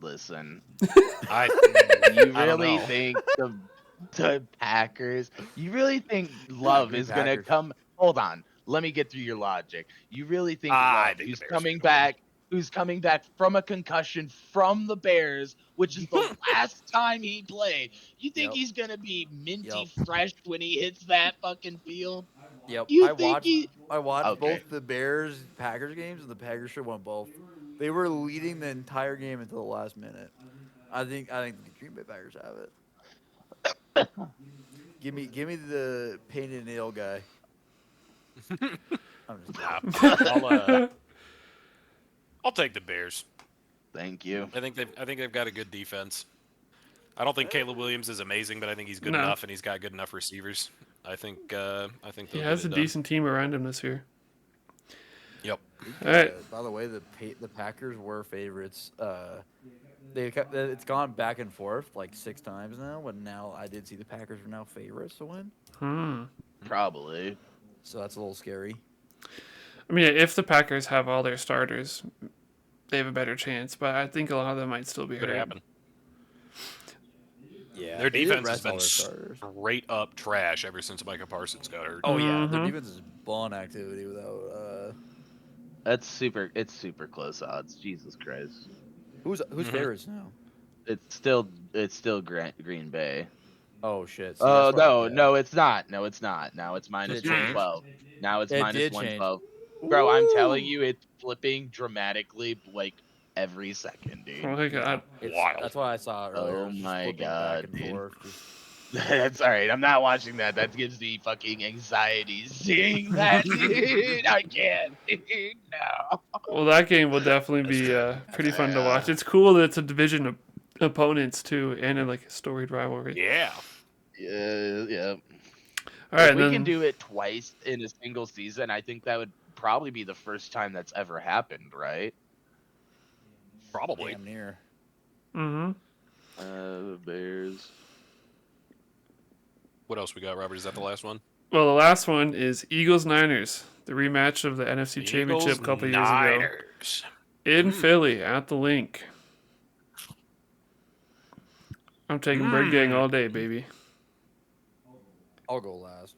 Listen, I you I don't really know. think the Packers? You really think Love good is gonna Packers. come? Hold on, let me get through your logic. You really think I Love, think who's the Bears coming are gonna win. back, who's coming back from a concussion from the Bears, which is the last time he played? You think Yep. he's gonna be minty Yep. fresh when he hits that fucking field? Yep. You I think watched he? both Okay. the Bears Packers games, and the Packers should have won both. They were leading the entire game until the last minute. I think the Green Bay Packers have it. give me the painted nail guy. I'm just Nah, I'll take the Bears. Thank you. I think they've got a good defense. I don't think Caleb Williams is amazing, but I think he's good No. enough, and he's got good enough receivers. I think He they'll has get a it done. decent team around him this year. Yep. All right. By the way, the Packers were favorites. It's gone back and forth like 6 times now, but now I did see the Packers are now favorites to win. Probably. So that's a little scary. I mean, if the Packers have all their starters, they have a better chance. But I think a lot of them might still be Could hurt. happen. Yeah, Their they did defense has rest all been their starters. straight up trash ever since Micah Parsons got hurt. Oh yeah, their Mhm. defense is ball activity without. It's super close odds. Jesus Christ. Who's Mhm. favorites now? It's still Green Bay. Oh shit. See, Oh that's why- no, yeah. no, it's not. No, it's not. Now it's minus Did it change? 112. Now it's It minus did 112. change. Bro, I'm telling Ooh. you, it's flipping dramatically like every second, dude. Oh my God. Wild. That's what I saw earlier. Oh It was just my flipping God, back and dude. forth. Just- That's all right. I'm not watching that. That gives me fucking anxiety seeing that, dude. I can't, dude. No. Well, that game will definitely be pretty fun to watch. It's cool that it's a division of opponents too, and like a storied rivalry. Yeah. Yeah. All right, If we then can do it twice in a single season, I think that would probably be the first time that's ever happened, right? Probably. Damn near. Bears. What else we got, Robert? Is that the last one? Well, the last one is Eagles Niners, the rematch of the NFC Championship a couple years ago Niners. in Philly at the Link. I'm taking Bird Gang all day, baby. I'll go last.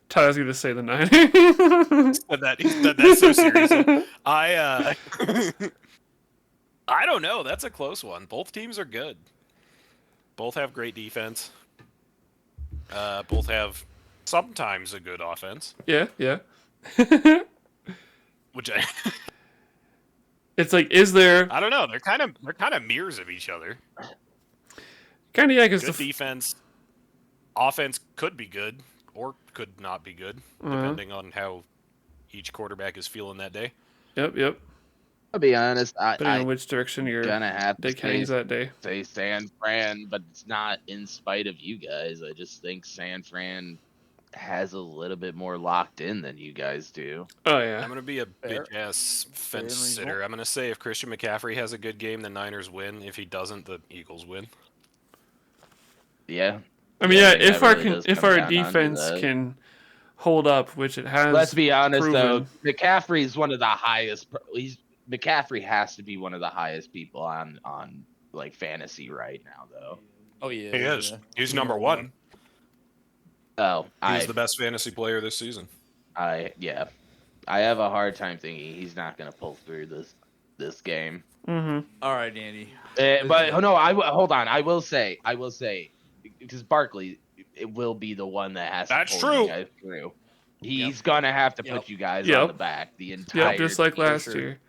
Tyler's gonna say the Niners. He said that so seriously. I don't know. That's a close one. Both teams are good. Both have great defense. Both have sometimes a good offense, yeah. which It's like, is there I don't know. They're kind of mirrors of each other. kind of because Good defense, offense could be good or could not be good, Uh-huh. depending on how each quarterback is feeling that day. Yep. I'll be honest. Depending on I which direction your gonna have to dick hangs that day. say San Fran, but it's not in spite of you guys. I just think San Fran has a little bit more locked in than you guys do. Oh yeah. I'm gonna be a Fair. bitch ass Fair and fence reasonable. sitter. I'm gonna say if Christian McCaffrey has a good game, the Niners win. If he doesn't, the Eagles win. Yeah. I mean, yeah. think that really does If come our down onto defense that. can hold up, which it has. Let's be honest, proven. though. McCaffrey is one of the highest. McCaffrey has to be one of the highest people on like fantasy right now, though. Oh yeah, He is. yeah. He's number one. Oh, He's the best fantasy player this season. yeah. I have a hard time thinking he's not gonna pull through this game. Mm-hmm. All right, Andy. But no, hold on. I will say, because Barkley, it will be the one that has That's to pull true. you guys through. He's gonna have to put you guys on the back the entire. Yep, just like team. last year.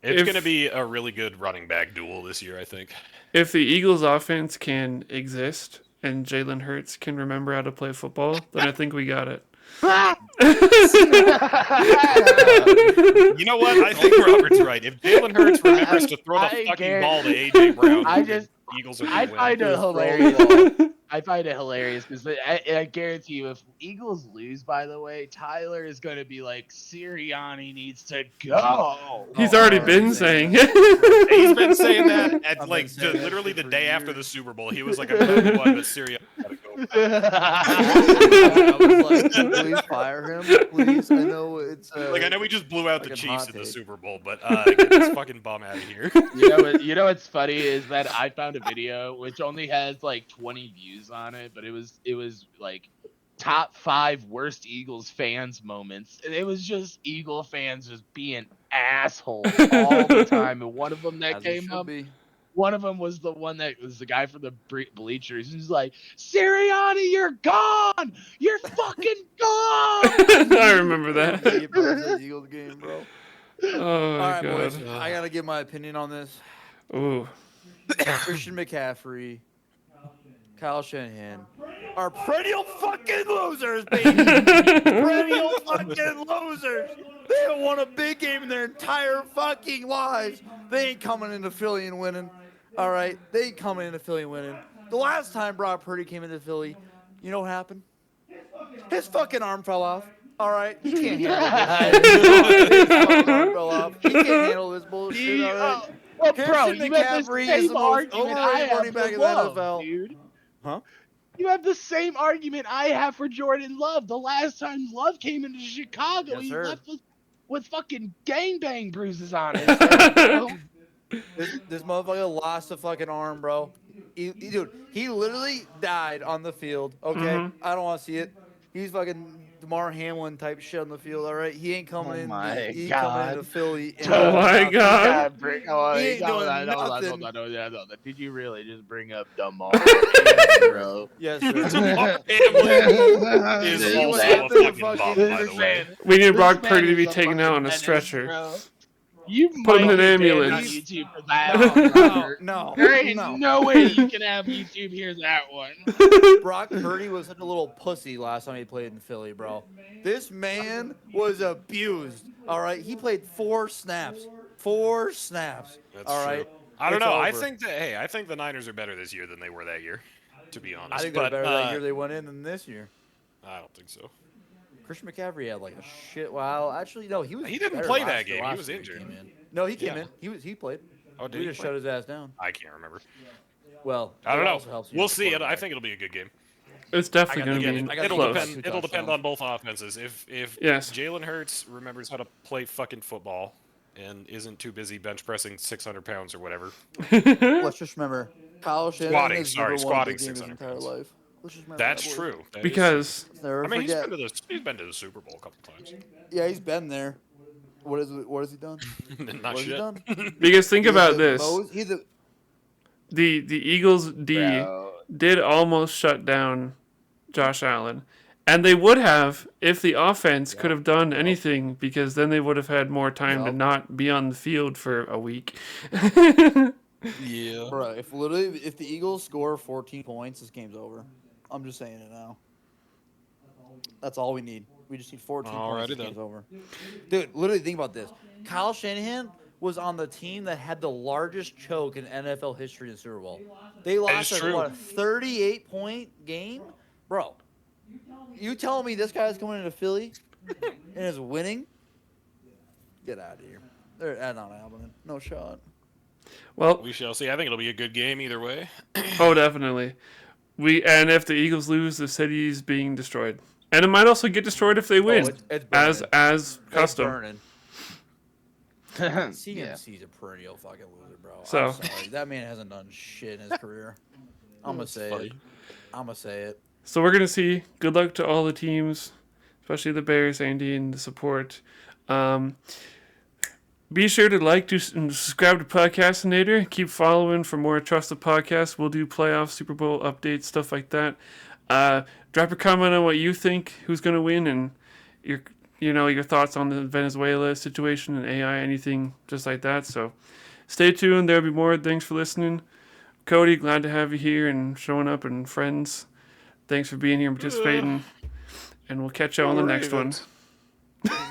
It's If- going to be a really good running back duel this year, I think. If the Eagles' offense can exist and Jalen Hurts can remember how to play football, then I think we got it. You know what? I think Robert's right. If Jalen Hurts remembers to throw the fucking ball to A.J. Brown, the Eagles are I going to find win. it hilarious. I find it hilarious because I guarantee you, if Eagles lose, by the way, Tyler is going to be like, Sirianni needs to go. He's already been saying. He's been saying that at I've like been saying that literally shit the for day after years. the Super Bowl. He was like, I'm done one, but Syria gotta go. I was like, please fire him, please. I know it's Like, I know we just blew out the fucking Chiefs hot in the take. Super Bowl, but get this fucking bum out of here. You know what's funny is that I found a video which only has like 20 views on it, but it was like top 5 worst Eagles fans moments, and it was just Eagle fans just being assholes all the time. And one of them that as it came should up, be. one of them was the one that was the guy from the bleachers. He's like, Sirianni, you're gone. You're fucking gone. I remember that. The Eagles game, bro. Oh All my right, god. boys. I gotta give my opinion on this. Ooh. Christian McCaffrey, Kyle Shanahan are perennial fucking losers, baby. Perennial fucking losers. They haven't won a big game in their entire fucking lives. They ain't coming into Philly and winning. All right, they ain't coming into Philly and winning. The last time Brock Purdy came into Philly, you know what happened? His fucking arm fell off. All right, he can't handle this. His fucking arm fell off. He can't handle this bullshit. All right. Well, bro, Christian you have the McCaffrey is same the most argument I overrated have running back for in the Love, NFL. dude. Huh? You have the same argument I have for Jordan Love. The last time Love came into Chicago, Yes, he sir. left with fucking gangbang bruises on his head, bro. This motherfucker lost a fucking arm, bro. Dude, he literally died on the field. Okay, Mhm. I don't want to see it. He's fucking DeMar Hamlin type shit on the field. All right, he ain't coming Oh in. my He God. coming into Philly. And Oh my God. He ain't doing nothing. Hold on. Did you really just bring up DeMar, bro? Yes, sir. DeMar Hamlin is This also man- a fucking bum, by the way. We need This Brock man Purdy to is be a taken out on a fucking stretcher. menace, bro. You Put him in might an get banned on ambulance. YouTube for that. Robert. No, There ain't no. no way you can have YouTube hear that one. Brock Purdy was such a little pussy last time he played in Philly, bro. This man was abused. All right, he played 4 snaps. 4 snaps. That's all true. right. I don't It's know. I over. think I think the Niners are better this year than they were that year, to be honest. I think they're but better that year they went in than this year. I don't think so. Christian McCaffrey had like a shit. Wow, actually, no, he was. He didn't better play last that year. game. He Last was year injured. came in. No, he came Yeah. in. He played. Oh, did We he just play? shut his ass down. I can't remember. Well, I don't it know. also helps you We'll with the see. I quarterback. think it'll be a good game. It's definitely going to Again, be I got It'll close. depend. It'll depend on both offenses. If Yes. Jalen Hurts remembers how to play fucking football and isn't too busy bench pressing 600 pounds or whatever. Let's just remember, Kyle Shanahan Squatting, has sorry, never won a squatting big game his 600 entire pounds. life. Let's just remember That's that, boys. true. That is Because Let's never true. I mean, forget. he's been to the Super Bowl a couple times. Yeah, he's been there. What has he done? Not What has he shit. done? because think He's about the this. He's a The Eagles D Bro. did almost shut down Josh Allen. And they would have if the offense could have done anything, because then they would have had more time to Yep. not be on the field for a week. Yeah. bro. If the Eagles score 14 points, this game's over. I'm just saying it now. That's all we need. We just need 14 Alrighty points. then. Game's over. Dude, literally think about this. Kyle Shanahan was on the team that had the largest choke in NFL history in the Super Bowl. They lost is true. a 38-point game, bro. You telling me this guy's coming into Philly and is winning? Get out of here. They're not happening. No shot. Well, We shall see. I think it'll be a good game either way. oh, definitely. And if the Eagles lose, the city's being destroyed, and it might also get destroyed if they win, it's as burning. custom. Burning. Yeah. CMC's a perennial fucking loser, bro. So- I'm sorry. That man hasn't done shit in his career. I'm going to say funny. it. I'm going to say it. So we're gonna see. Good luck to all the teams, especially the Bears, Andy, and the support. Be sure to like and subscribe to Podcastinator. Keep following for more trusted podcasts. We'll do playoffs, Super Bowl updates, stuff like that. Drop a comment on what you think, who's gonna win, and your thoughts on the Venezuela situation and AI, anything just like that. So stay tuned. There'll be more. Thanks for listening. Cody, glad to have you here and showing up, and friends, thanks for being here and participating. And we'll catch you on the next one. Ravens.